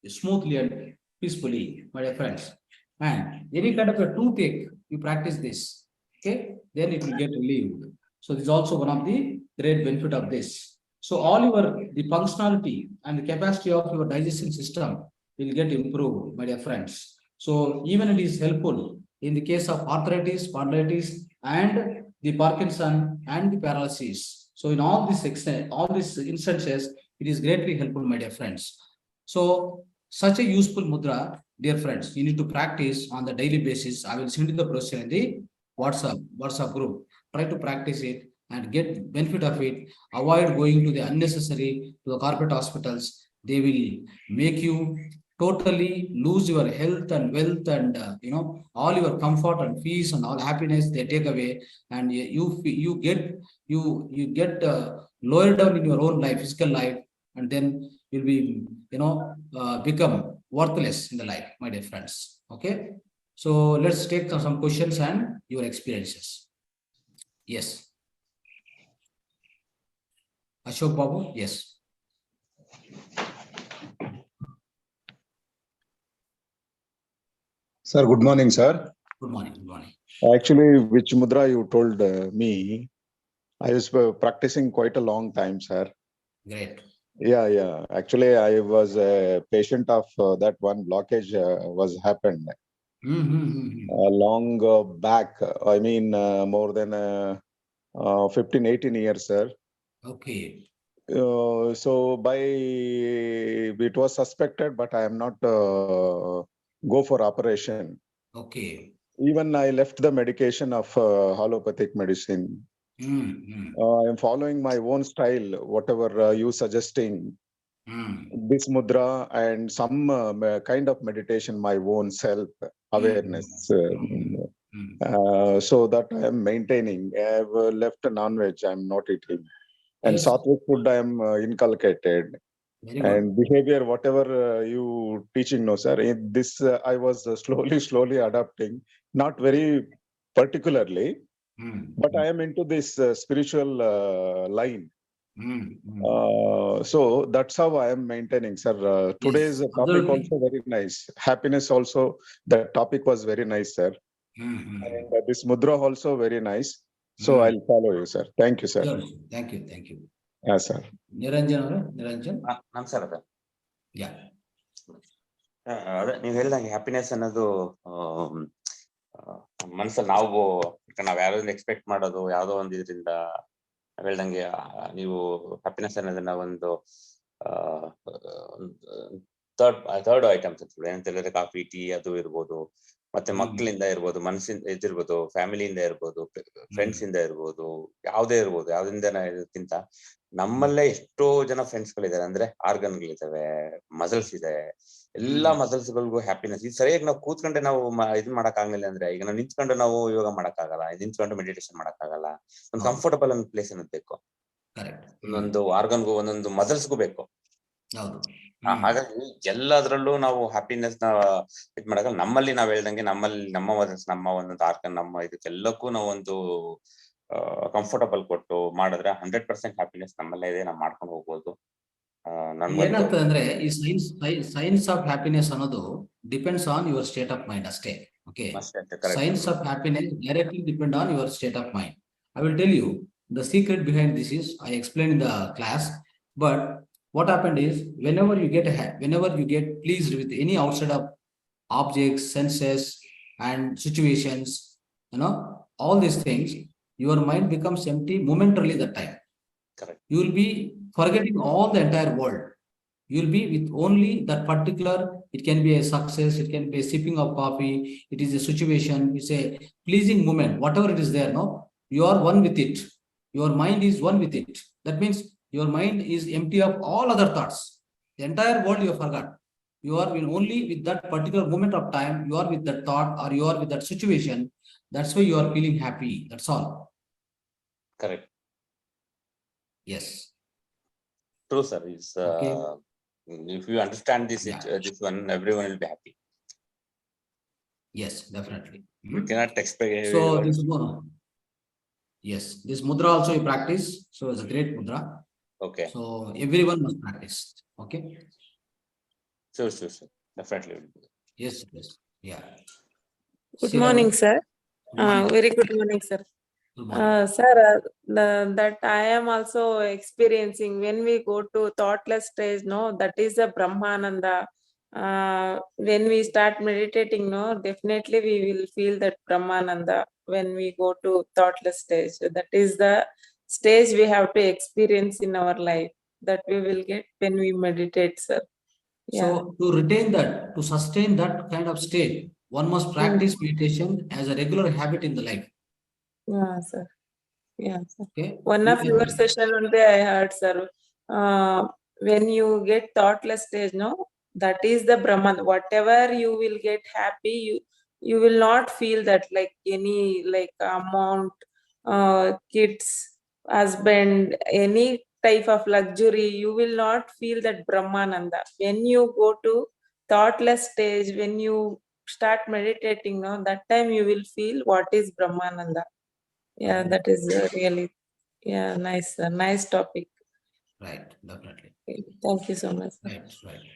smoothly and peacefully, my dear friends. And any kind of a toothache, you practice this, okay, then it will get relieved. So this is also one of the great benefit of this. So all the functionality and the capacity of your digestion system will get improved, my dear friends. So even it is helpful in the case of arthritis, spondylitis, and the Parkinson and the paralysis. So in all these instances, it is greatly helpful, my dear friends. So such a useful mudra, dear friends, you need to practice on the daily basis. I will send you the brochure in the WhatsApp group. Try to practice it and get benefit of it. Avoid going to the unnecessary to the corporate hospitals. They will make you totally lose your health and wealth and all your comfort and peace and all happiness they take away, and you get lower down in your own life, physical life, and then you'll be become worthless in the life, my dear friends. Okay, so let's take some questions and your experiences. Yes, Ashok Babu. Yes. Sir, good morning, sir. Good morning. Good morning. Actually, which mudra you told me, I was practicing quite a long time, sir. Great. Yeah. Actually, I was a patient of that one blockage was happened long back. I mean, more than 15, 18 years, sir. Okay. So it was suspected, but I am not go for operation. Okay. Even I left the medication of allopathic medicine. I am following my own style, whatever you suggesting. This mudra and some kind of meditation, my own self awareness. So that I am maintaining. I have left non-veg, I am not eating. And Yes. sattvic food I am inculcated. Very good. And behavior, whatever you teaching, no, sir. In this, I was slowly adapting, not very particularly, but I am into this spiritual line. So that's how I am maintaining, sir. Today's topic also very nice. Happiness also, the topic was very nice, sir. And this mudra also very nice. So I'll follow you, sir. Thank you, sir. Sure. Thank you. Thank you. Yes, sir. Niranjan ನಮಸ್ಕಾರ ಅದ ಯಾ ಅದೇ ನೀವು ಹೇಳ್ದಂಗೆ happiness ಅನ್ನೋದು ಮನಸ್ಸಲ್ಲಿ ನಾವ್ ಯಾವ್ದೋ expect ಮಾಡೋದು ಯಾವ್ದೋ ಒಂದು ಇದರಿಂದ ಹೇಳ್ದಂಗೆ ನೀವು ಹ್ಯಾಪಿನೆಸ್ ಅನ್ನೋದನ್ನ ಒಂದು ಥರ್ಡ್ ಐಟಮ್ಸ್ ಅಂತ ಹೇಳಿದ್ರೆ ಕಾಫಿ ಟೀ ಅದು ಇರ್ಬೋದು, ಮತ್ತೆ ಮಕ್ಕಳಿಂದ ಇರ್ಬೋದು, ಮನಸ್ಸಿಂದ ಇದಿರ್ಬೋದು, ಫ್ಯಾಮಿಲಿಯಿಂದ ಇರ್ಬೋದು, ಫ್ರೆಂಡ್ಸ್ ಇಂದ ಇರ್ಬೋದು, ಯಾವ್ದಿಂದ ಇದಕ್ಕಿಂತ ನಮ್ಮಲ್ಲೇ ಎಷ್ಟೋ ಜನ ಫ್ರೆಂಡ್ಸ್ ಗಳಿದ್ದಾರೆ. ಅಂದ್ರೆ ಆರ್ಗನ್ಗಳಿದಾವೆ, ಮಸಲ್ಸ್ ಇದೆ, ಎಲ್ಲಾ ಮಸಲ್ಸ್ ಗಳಿಗೂ ಹ್ಯಾಪಿನೆಸ್. ಇದು ಸರಿಯಾಗಿ ನಾವು ಕೂತ್ಕೊಂಡೆ ನಾವು ಇದನ್ ಮಾಡಕ್ ಆಗಲಿಲ್ಲ ಅಂದ್ರೆ, ಈಗ ನಾವು ನಿಂತ್ಕೊಂಡು ನಾವು ಯೋಗ ಮಾಡಕ್ ಆಗಲ್ಲ, ನಿಂತ್ಕೊಂಡು ಮೆಡಿಟೇಷನ್ ಮಾಡಕ್ ಆಗಲ್ಲ. ಒಂದು ಕಂಫರ್ಟಬಲ್ ಅನ್ನೋ ಪ್ಲೇಸ್ ಅನ್ನೋದು ಬೇಕು. ಒಂದೊಂದು ಆರ್ಗನ್ಗೂ ಒಂದೊಂದು ಮಸಲ್ಸ್ಗೂ ಬೇಕು. ಹಾಗಾಗಿ ಎಲ್ಲದ್ರಲ್ಲೂ ನಾವು ಹ್ಯಾಪಿನೆಸ್ ನ ಇದ್ ಮಾಡಲ್ಲ. ನಮ್ಮಲ್ಲಿ ನಾವ್ ಹೇಳ್ದಂಗೆ ನಮ್ಮ ಮಸಲ್ಸ್, ನಮ್ಮ ಒಂದೊಂದು ಆರ್ಗನ್, ನಮ್ಮ ಇದಕ್ಕೆಲ್ಲಕ್ಕೂ ನಾವು ಒಂದು ಕಂಫರ್ಟಬಲ್ ಕೊಟ್ಟು ಮಾಡಿದ್ರೆ 100% ಹ್ಯಾಪಿನೆಸ್ ನಮ್ಮಲ್ಲೇ ಇದೆ, ನಾವು ಮಾಡ್ಕೊಂಡು ಹೋಗ್ಬೋದು. ಏನಾಗ್ತದೆ ಅಂದ್ರೆ ಈ ಸೈನ್ಸ್ ಆಫ್ ಹ್ಯಾಪಿನೆಸ್ ಅನ್ನೋದು depends on your state of mind ಅಷ್ಟೇ. Okay, science of happiness directly depend on your state of mind. I will tell you the secret behind this is I explained in the class, but what happened is whenever you get pleased with any outside of objects, senses and situations, all these things, your mind becomes empty momentarily that time. Correct. You will be forgetting all the entire world. You will be with only that particular, it can be a success, it can be a sipping of coffee, it is a situation, it's a pleasing moment, whatever it is there, you are one with it. Your mind is one with it. That means your mind is empty of all other thoughts. The entire world you forgot. You are only with that particular moment of time. You are with that thought, or you are with that situation. That's why you are feeling happy. That's all. Correct. Yes. True, sir. It's, okay. If you understand this, this one, everyone will be happy. Yes, definitely. You cannot expect. So this one. Yes, this mudra also you practice. So it's a great mudra. Okay. So everyone must practice. Okay. Sure. Definitely. Yes. Yeah. Good morning, sir. Very good morning, sir. Good morning. Sir, that I am also experiencing when we go to thoughtless stage, that is the Brahmananda. When we start meditating, definitely we will feel that Brahmananda when we go to thoughtless stage. That is the stage we have to experience in our life, that we will get when we meditate, sir. Yeah. So to retain that, to sustain that kind of state, one must practice meditation as a regular habit in the life. Yeah, sir. Yeah, sir. Okay. One of your session one day I heard, sir, when you get thoughtless stage, that is the Brahman. Whatever you will get happy, you will not feel that like any amount, kids, husband, any type of luxury, you will not feel that Brahmananda. When you go to thoughtless stage, when you start meditating, that time you will feel what is Brahmananda. Yeah, that is really, nice, nice topic. Right, definitely. Thank you so much. Right.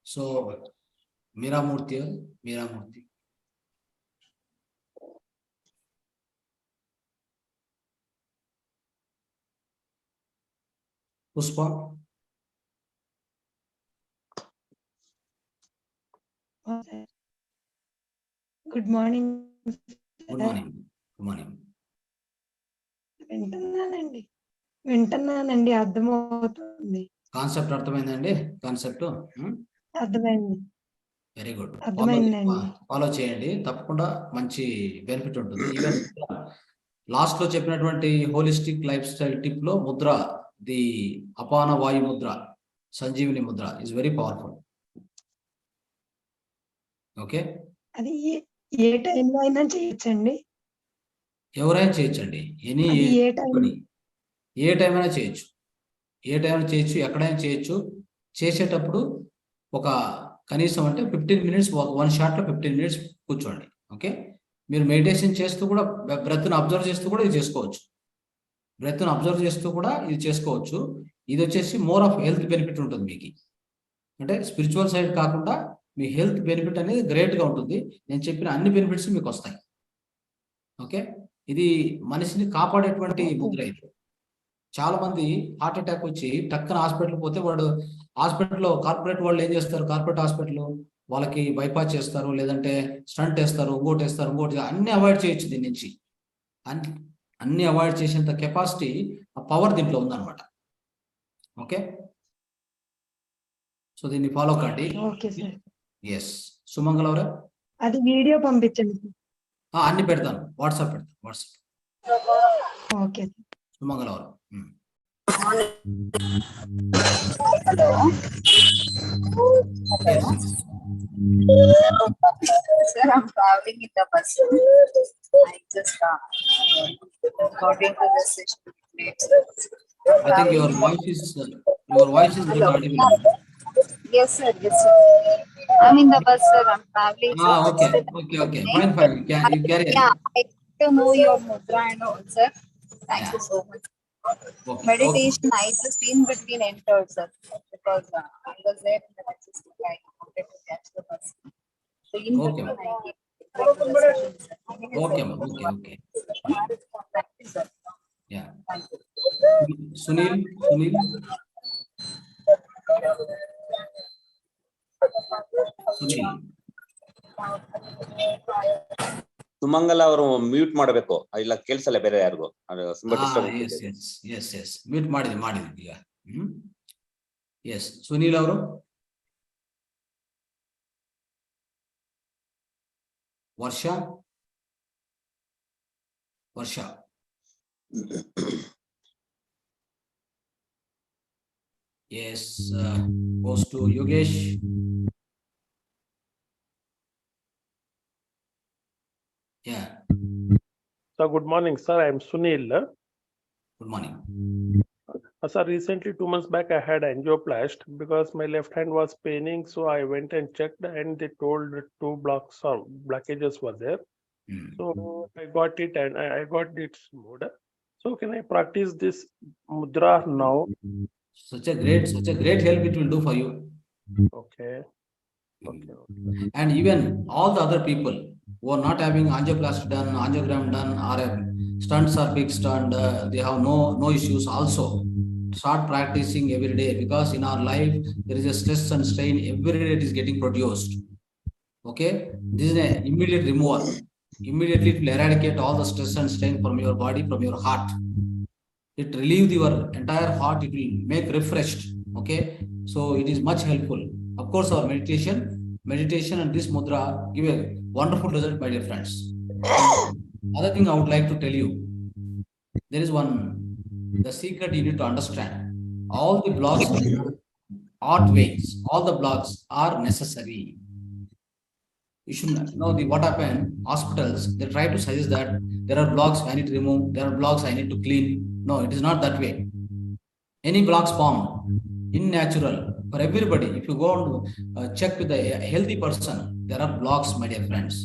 So, Meeramurti. Puspa. Good morning. Good morning. వింటున్నానండి, అర్థమవుతుంది. Concept అర్థమైందండి? Concept అర్థమైంది. Very good. అర్థమైందండి. Follow చేయండి, తప్పకుండా మంచి benefit ఉంటుంది. Even last లో చెప్పినటువంటి హోలిస్టిక్ లైఫ్ స్టైల్ టిప్ లో ముద్ర, ది అపాన వాయు Mudra, Sanjeevini Mudra is very powerful. Okay, అది ఏ టైంలో అయినా చేయొచ్చండి? ఎవరైనా చేయొచ్చండి. ఏ టైం అయినా చేయొచ్చు, ఎక్కడైనా చేయొచ్చు. చేసేటప్పుడు ఒక కనీసం అంటే 15 minutes, వన్ షాట్ లో 15 minutes కూర్చోండి. ఓకే, మీరు మెడిటేషన్ చేస్తూ కూడా బ్రెత్ని అబ్జర్వ్ చేస్తూ కూడా ఇది చేసుకోవచ్చు. బ్రెత్ను అబ్జర్వ్ చేస్తూ కూడా ఇది చేసుకోవచ్చు. ఇది వచ్చేసి మోర్ ఆఫ్ హెల్త్ బెనిఫిట్ ఉంటుంది మీకు. అంటే స్పిరిచువల్ సైడ్ కాకుండా మీ హెల్త్ బెనిఫిట్ అనేది గ్రేట్గా ఉంటుంది. నేను చెప్పిన అన్ని బెనిఫిట్స్ మీకు వస్తాయి. ఓకే, ఇది మనిషిని కాపాడేటువంటి ముద్ర. ఇది చాలా మంది హార్ట్ అటాక్ వచ్చి టక్కన హాస్పిటల్ పోతే వాడు హాస్పిటల్లో కార్పొరేట్ వాళ్ళు ఏం చేస్తారు, కార్పొరేట్ హాస్పిటల్ వాళ్ళకి బైపాస్ చేస్తారు, లేదంటే స్టంట్ వేస్తారు, ఇంకోటి వేస్తారు, ఇంకోటి, అన్ని అవాయిడ్ చేయొచ్చు. దీని నుంచి అన్ని అవాయిడ్ చేసేంత కెపాసిటీ, ఆ పవర్ దీంట్లో ఉందన్నమాట. ఓకే, సో దీన్ని ఫాలో కండి. Okay sir. ఎస్, సుమంగళ అవరా, అది వీడియో పంపించండి. అన్ని పెడతాను, వాట్సాప్ పెడతాను, వాట్సాప్. ఓకే సుమంగళ అవరా. Sir, I'm traveling in the bus. I just got into the session. I think your voice is not audible. Yes, sir. Yes, sir. I'm in the bus, sir. I'm traveling. Okay. Fine. You carry it. Yeah, I to know your mudra and all, sir. Thank you so much. Okay. Meditation, I just in between entered, sir, because I was there in the logistic. I wanted to catch the bus. So in Okay. between, I came to the session, sir. Okay. Thank you, sir. Yeah. Thank you. Sunil. ಸುಮಂಗಲ ಅವರು mute ಮಾಡಬೇಕು, ಇಲ್ಲ ಕೇಳಿಸಲ್ಲ ಬೇರೆ ಯಾರಿಗೂ. S mute ಮಾಡಿದ್ವಿ ಈಗ. S, Sunil ಅವರು. ವರ್ಷ S, goes to Yogesh. Yeah. So good morning, sir. I am Sunil. Good morning. Sir, recently 2 months back I had angioplasty because my left hand was paining. So I went and checked and they told 2 blockages were there. So I got it and I got its mode. So can I practice this mudra now? Such a great help it will do for you. Okay. And even all the other people who are not having angioplasty done, angiogram done, or stunts are fixed and they have no issues, also start practicing every day, because in our life there is a stress and strain every day it is getting produced. Okay, this is an immediate removal. Immediately it will eradicate all the stress and strain from your body, from your heart. It relieves your entire heart, it will make refreshed. Okay, so it is much helpful. Of course, our meditation and this mudra give a wonderful result, my dear friends. Other thing I would like to tell you, there is the secret you need to understand. All the blocks are ways, all the blocks are necessary. You should know what happened. Hospitals, they try to suggest that there are blocks I need to remove, there are blocks I need to clean. No, it is not that way. Any blocks formed in natural for everybody. If you go and check with a healthy person, there are blocks, my dear friends.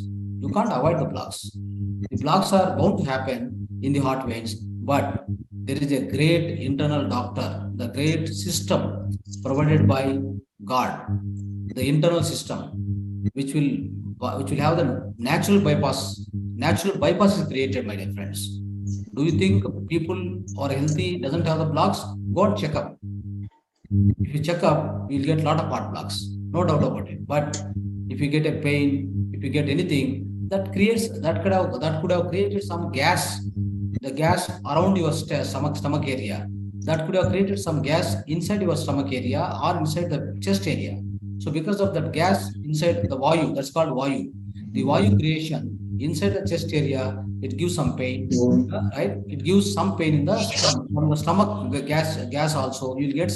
You can't avoid the blocks. The blocks are bound to happen in the heart veins, but there is a great internal doctor, the great system provided by God, the internal system, which will have the natural bypass. Natural bypass is created, my dear friends. Do you think people who are healthy doesn't have the blocks? Go and check up. If you check up, you'll get a lot of heart blocks, no doubt about it. But if you get a pain, if you get anything, that could have created some gas, the gas around your stomach area. That could have created some gas inside your stomach area or inside the chest area. So because of that gas inside the Vayu, that's called Vayu. The Vayu creation inside the chest area, it gives some pain, right? It gives some pain in the from the stomach, the gas also. You'll get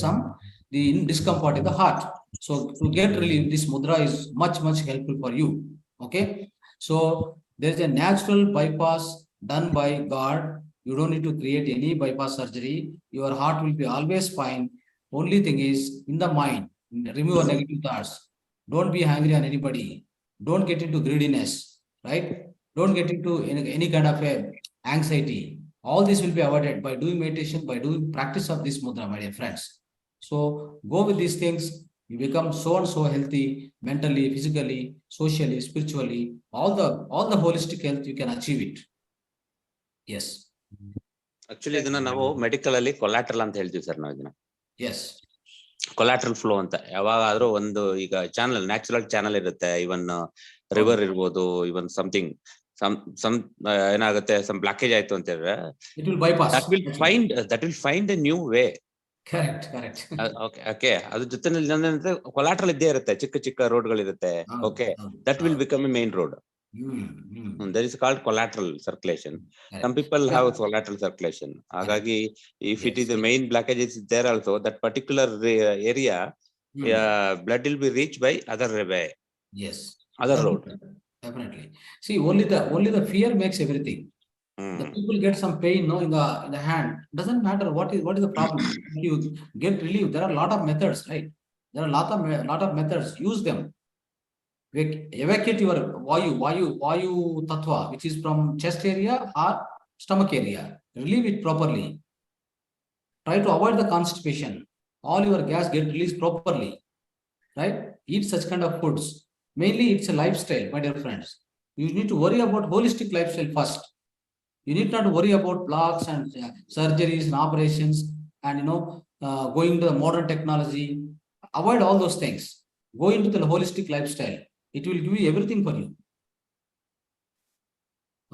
the discomfort in the heart. So to get relief, this mudra is much helpful for you. Okay, so there is a natural bypass done by God. You don't need to create any bypass surgery. Your heart will be always fine. Only thing is in the mind, remove negative thoughts. Don't be angry on anybody. Don't get into greediness, right? Don't get into any kind of anxiety. All this will be avoided by doing meditation, by doing practice of this mudra, my dear friends. So go with these things. You become so and so healthy mentally, physically, socially, spiritually. All the holistic health you can achieve it. Yes. Actually, ಇದನ್ನ ನಾವು medical ಅಲ್ಲಿ collateral ಅಂತ ಹೇಳ್ತೀವಿ sir ನಾವು ಇದನ್ನ. Yes. Collateral flow ಅಂತ. ಯಾವಾಗಾದ್ರೂ ಒಂದು ಈಗ ಚಾನಲ್, ನ್ಯಾಚುರಲ್ ಚಾನಲ್ ಇರುತ್ತೆ, ಇವನ್ ರಿವರ್ ಇರ್ಬೋದು, ಇವನ್ ಸಮಥಿಂಗ್ ಏನಾಗುತ್ತೆ, ಸಮ್ ಬ್ಲಾಕೇಜ್ ಆಯ್ತು ಅಂತ ಹೇಳಿದ್ರೆ, it will bypass. that will find a new way. Correct. Okay. ಅದ್ರ ಜೊತೆ ಕೊಲಾಟ್ರಲ್ ಇದ್ದೇ ಇರುತ್ತೆ, ಚಿಕ್ಕ ಚಿಕ್ಕ ರೋಡ್ಗಳಿರುತ್ತೆ. Okay, that will become a main road. That is called collateral circulation. Some people have collateral circulation. Hagagi, if it is the main blockage is there also, that particular area, blood will be reached by other way. Yes. Other road. Definitely. See, only the fear makes everything. The people get some pain, no, in the hand. Doesn't matter what is the problem. You get relief. There are a lot of methods, right? There are a lot of methods. Use them. Evacuate your Vayu tattva, which is from chest area or stomach area. Relieve it properly. Try to avoid the constipation. All your gas get released properly. Right? Eat such kind of foods. Mainly it's a lifestyle, my dear friends. You need to worry about holistic lifestyle first. You need not to worry about blocks and surgeries and operations and going to the modern technology. Avoid all those things. Go into the holistic lifestyle. It will give you everything for you.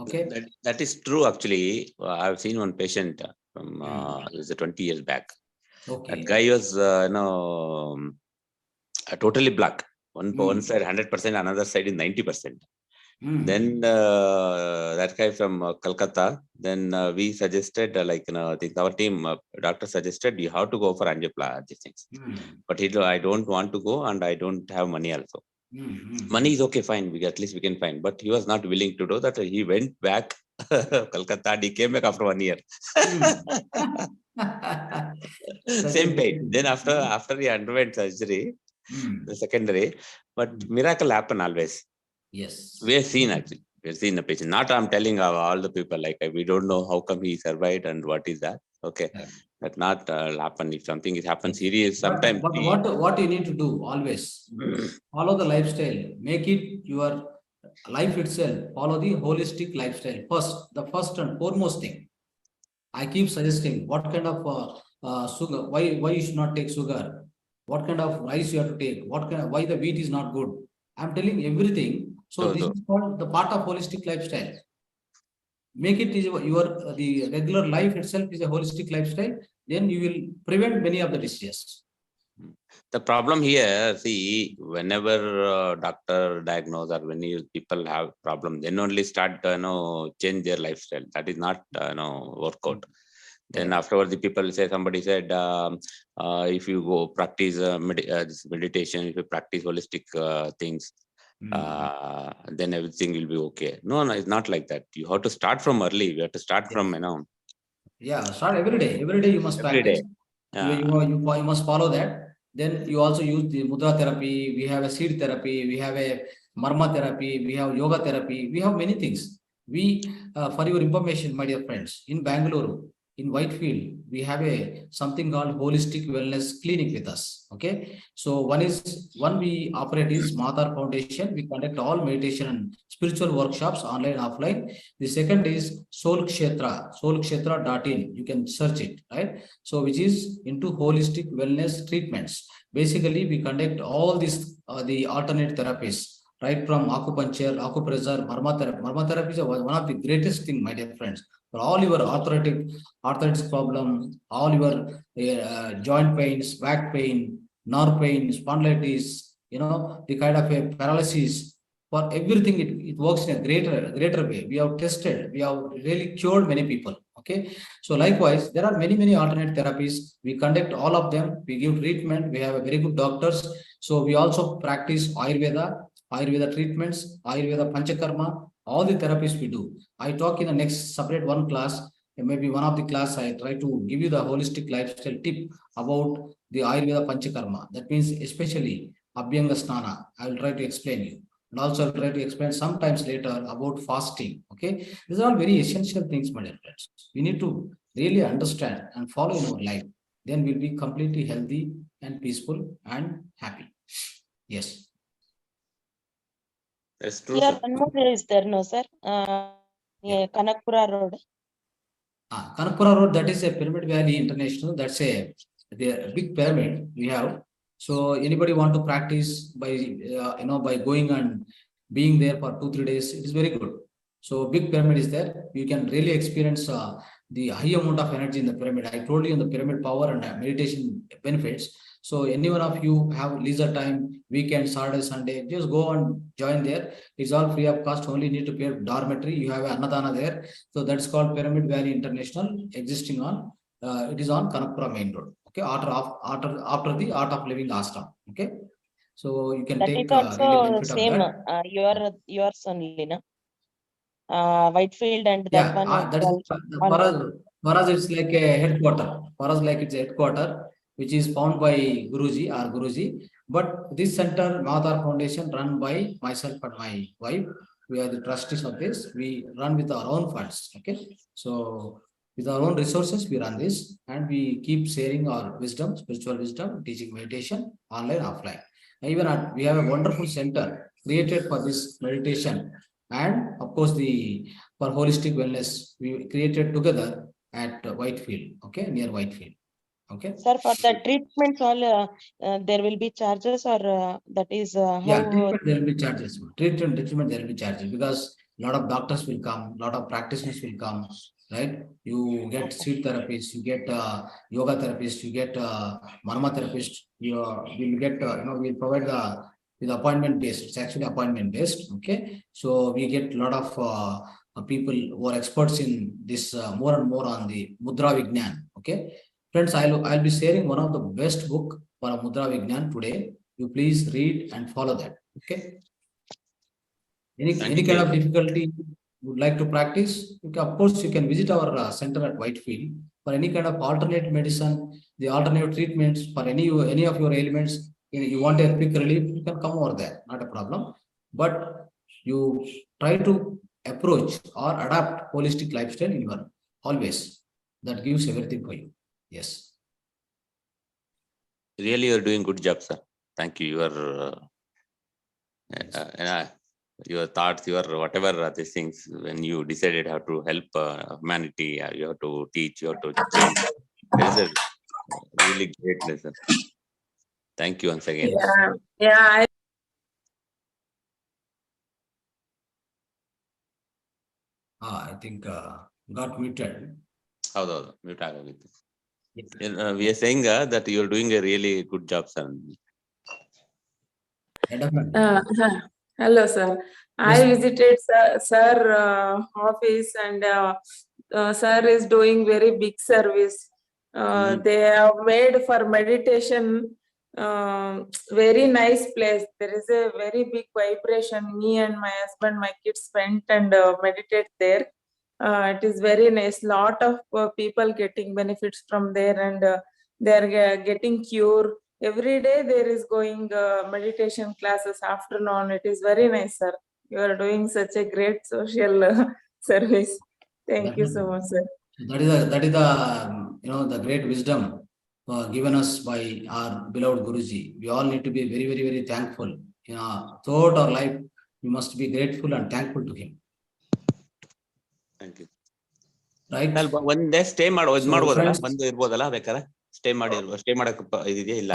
Okay. That is true. Actually, I've seen one patient from it was 20 years back. Okay. That guy was totally black. One side 100%, another side is 90%. Then that guy from Calcutta, then we suggested I think our team doctor suggested you have to go for angioplasty, these things. But he I don't want to go and I don't have money also. Money is okay, fine, at least we can find, but he was not willing to do that. He went back Calcutta and he came back after 1 year. Same pain. Then after he underwent surgery, the secondary, but miracle happen always. Yes. We have seen actually. We have seen the patient. Not I'm telling all the people we don't know how come he survived and what is that. Okay. But not happen if something is happen serious. Sometimes. But what you need to do always, follow the lifestyle. Make it your life itself. Follow the holistic lifestyle. The first and foremost thing. I keep suggesting what kind of sugar, why you should not take sugar, what kind of rice you have to take, why the wheat is not good. I'm telling everything. So this is called the part of holistic lifestyle. Make it the regular life itself is a holistic lifestyle. Then you will prevent many of the diseases. The problem here, see, whenever doctor diagnose or when people have problem, then only start change their lifestyle. That is not workout. Then afterwards, the people say, somebody said, if you go practice this meditation, if you practice holistic things, then everything will be okay. No, it's not like that. You have to start from early. You have to start from Yeah, start every day. Every day you must practice. You must follow that. Then you also use the mudra therapy. We have a seed therapy. We have a marma therapy. We have yoga therapy. We have many things. We, for your information, my dear friends, in Bangalore, in Whitefield, we have something called holistic wellness clinic with us. Okay. So one we operate is Mahavatar Foundation. We conduct all meditation and spiritual workshops, online, offline. The second is soulkshetra.in. You can search it, right? So which is into holistic wellness treatments. Basically, we conduct all these, the alternate therapies, right from acupuncture, acupressure, marma therapy. Marma therapy is one of the greatest thing, my dear friends. For all your arthritis problem, all your joint pains, back pain, nerve pain, spondylitis, the kind of a paralysis, for everything it works in a greater way. We have tested, we have really cured many people. Okay. So likewise, there are many alternate therapies. We conduct all of them. We give treatment. We have a very good doctors. So we also practice Ayurveda treatments, Ayurveda Panchakarma, all the therapies we do. I talk in the next separate one class, maybe one of the class, I try to give you the holistic lifestyle tip about the Ayurveda Panchakarma. That means especially Abhyanga Snana. I will try to explain you. And also I'll try to explain sometimes later about fasting. Okay, these are all very essential things, my dear friends. We need to really understand and follow in our life. Then we'll be completely healthy and peaceful and happy. Yes. That's true, Here, sir. one more is there, no, sir? Yeah, Kanakpura Road. Kanakpura Road, that is a Pyramid Valley International. That's a big pyramid we have. So anybody want to practice by by going and being there for 2-3 days, it is very good. So big pyramid is there. You can really experience the high amount of energy in the pyramid. I told you in the pyramid power and meditation benefits. So any one of you have leisure time, weekend, Saturday, Sunday, just go and join there. It's all free of cost. Only need to pay dormitory. You have Annadana there. So that's called Pyramid Valley International, existing on it is on Kanakpura main road. Okay, after the Art of Living ashram. Okay, so you can That take is also really benefit same. of that. Yours only, no? Whitefield and Yeah, that one. that is for us it's like a headquarter. For us, like it's a headquarter which is found by Guruji or Guruji. But this center, Mahavatar Foundation, run by myself and my wife. We are the trustees of this. We run with our own funds. Okay, so with our own resources, we run this, and we keep sharing our wisdom, spiritual wisdom, teaching meditation, online, offline. Even we have a wonderful center created for this meditation, and of course for holistic wellness we created together at Whitefield. Okay, near Whitefield. Okay. Sir, for the treatments, all there will be charges, or that is Yeah, how. treatment there will be charges. Treatment there will be charges because a lot of doctors will come, a lot of practitioners will come, right? You get sleep therapists, you get yoga therapists, you get marma therapist. You'll get we'll provide with appointment based. It's actually appointment based. Okay, so we get a lot of people who are experts in this more and more on the mudra vignan. Okay, friends, I'll be sharing one of the best book for a mudra vignan today. You please read and follow that. Okay. Any kind of difficulty you would like to practice, of course, you can visit our center at Whitefield for any kind of alternate medicine, the alternative treatments for any of your ailments. You want a quick relief, you can come over there, not a problem. But you try to approach or adapt holistic lifestyle in your always. That gives everything for you. Yes. Really, you're doing good job, sir. Thank you. Your thoughts, your whatever these things, when you decided how to help humanity, you have to teach, you have to change. That is a really great lesson. Thank you once again. Yeah. I think got muted. Mute agagitte. We are saying that you are doing a really good job, sir. Hello, sir. I visited sir office, and sir is doing very big service. They have made for meditation very nice place. There is a very big vibration. Me and my husband, my kids went and meditate there. It is very nice. Lot of people getting benefits from there, and they are getting cure. Every day there is going meditation classes afternoon. It is very nice, sir. You are doing such a great social service. Thank you so much, sir. That is the great wisdom given us by our beloved Guruji. We all need to be very, very, very thankful. Throughout our life, we must be grateful and thankful to him. Thank you. Right? One day stay ಮಾಡ್ಬೋದಲ್ಲ ಬಂದು ಇರ್ಬೋದಲ್ಲ ಬೇಕಾದ್ರೆ stay ಮಾಡಕ್ಕೆ ಇದೆಯಾ ಇಲ್ಲ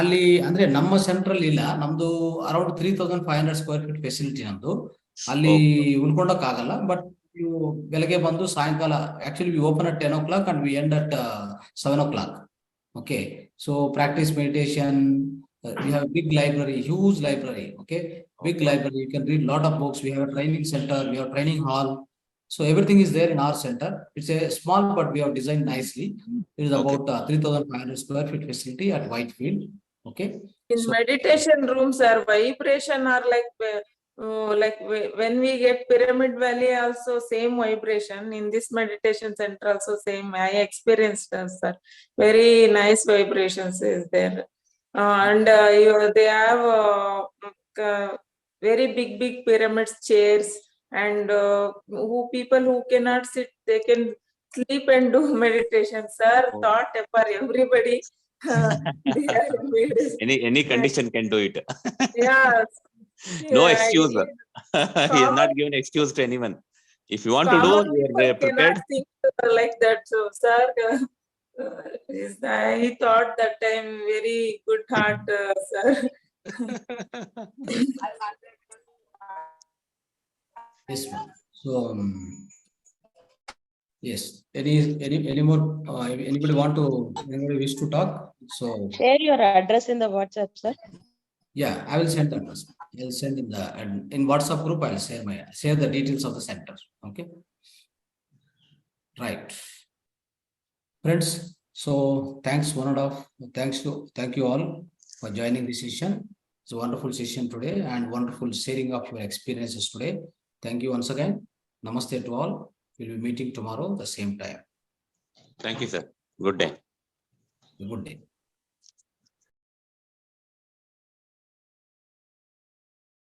ಅಲ್ಲಿ ಅಂದ್ರೆ ನಮ್ಮ central ಇಲ್ಲ, ನಮ್ದು ಅರೌಂಡ್ 3500 ಸ್ಕ್ವೇರ್ ಫೀಟ್ ಫೆಸಿಲಿಟಿ ನಮ್ದು. ಅಲ್ಲಿ ಉಳ್ಕೊಂಡಕ್ ಆಗಲ್ಲ, ಬಟ್ ನೀವು ಬೆಳಗ್ಗೆ ಬಂದು ಸಾಯಂಕಾಲ actually we open at 10 o'clock and we end at 7 o'clock. Okay, so practice meditation. We have a big library, huge library. Okay, big library. You can read a lot of books. We have a training center. We have training hall. So everything is there in our center. It's a small, but we have designed nicely. It is about 3500 square feet facility at Whitefield. Okay. In meditation rooms, sir, vibration are like when we get Pyramid Valley, also same vibration. In this meditation center, also same. I experienced, sir. Very nice vibrations is there. and they have very big pyramids chairs, and who people who cannot sit, they can sleep and do meditation. Sir thought for everybody. They are made us- Any condition can do it. yeah. No Yeah, excuse. He has not given excuse to anyone. If you want to do, common you people are prepared. cannot think like that. So, sir, I thought that time very good heart, sir. Yes, ma'am. So, yes. Any more? Anybody want to? Anybody wish to talk? So, Share your address in the WhatsApp, sir. yeah, I will send that. I will send in WhatsApp group. I will share the details of the center. Okay. Right, friends. So, thanks one and off. Thank you all for joining this session. It's a wonderful session today and wonderful sharing of your experiences today. Thank you once again. Namaste to all. We'll be meeting tomorrow the same time. Thank you, sir. Good day. Good day.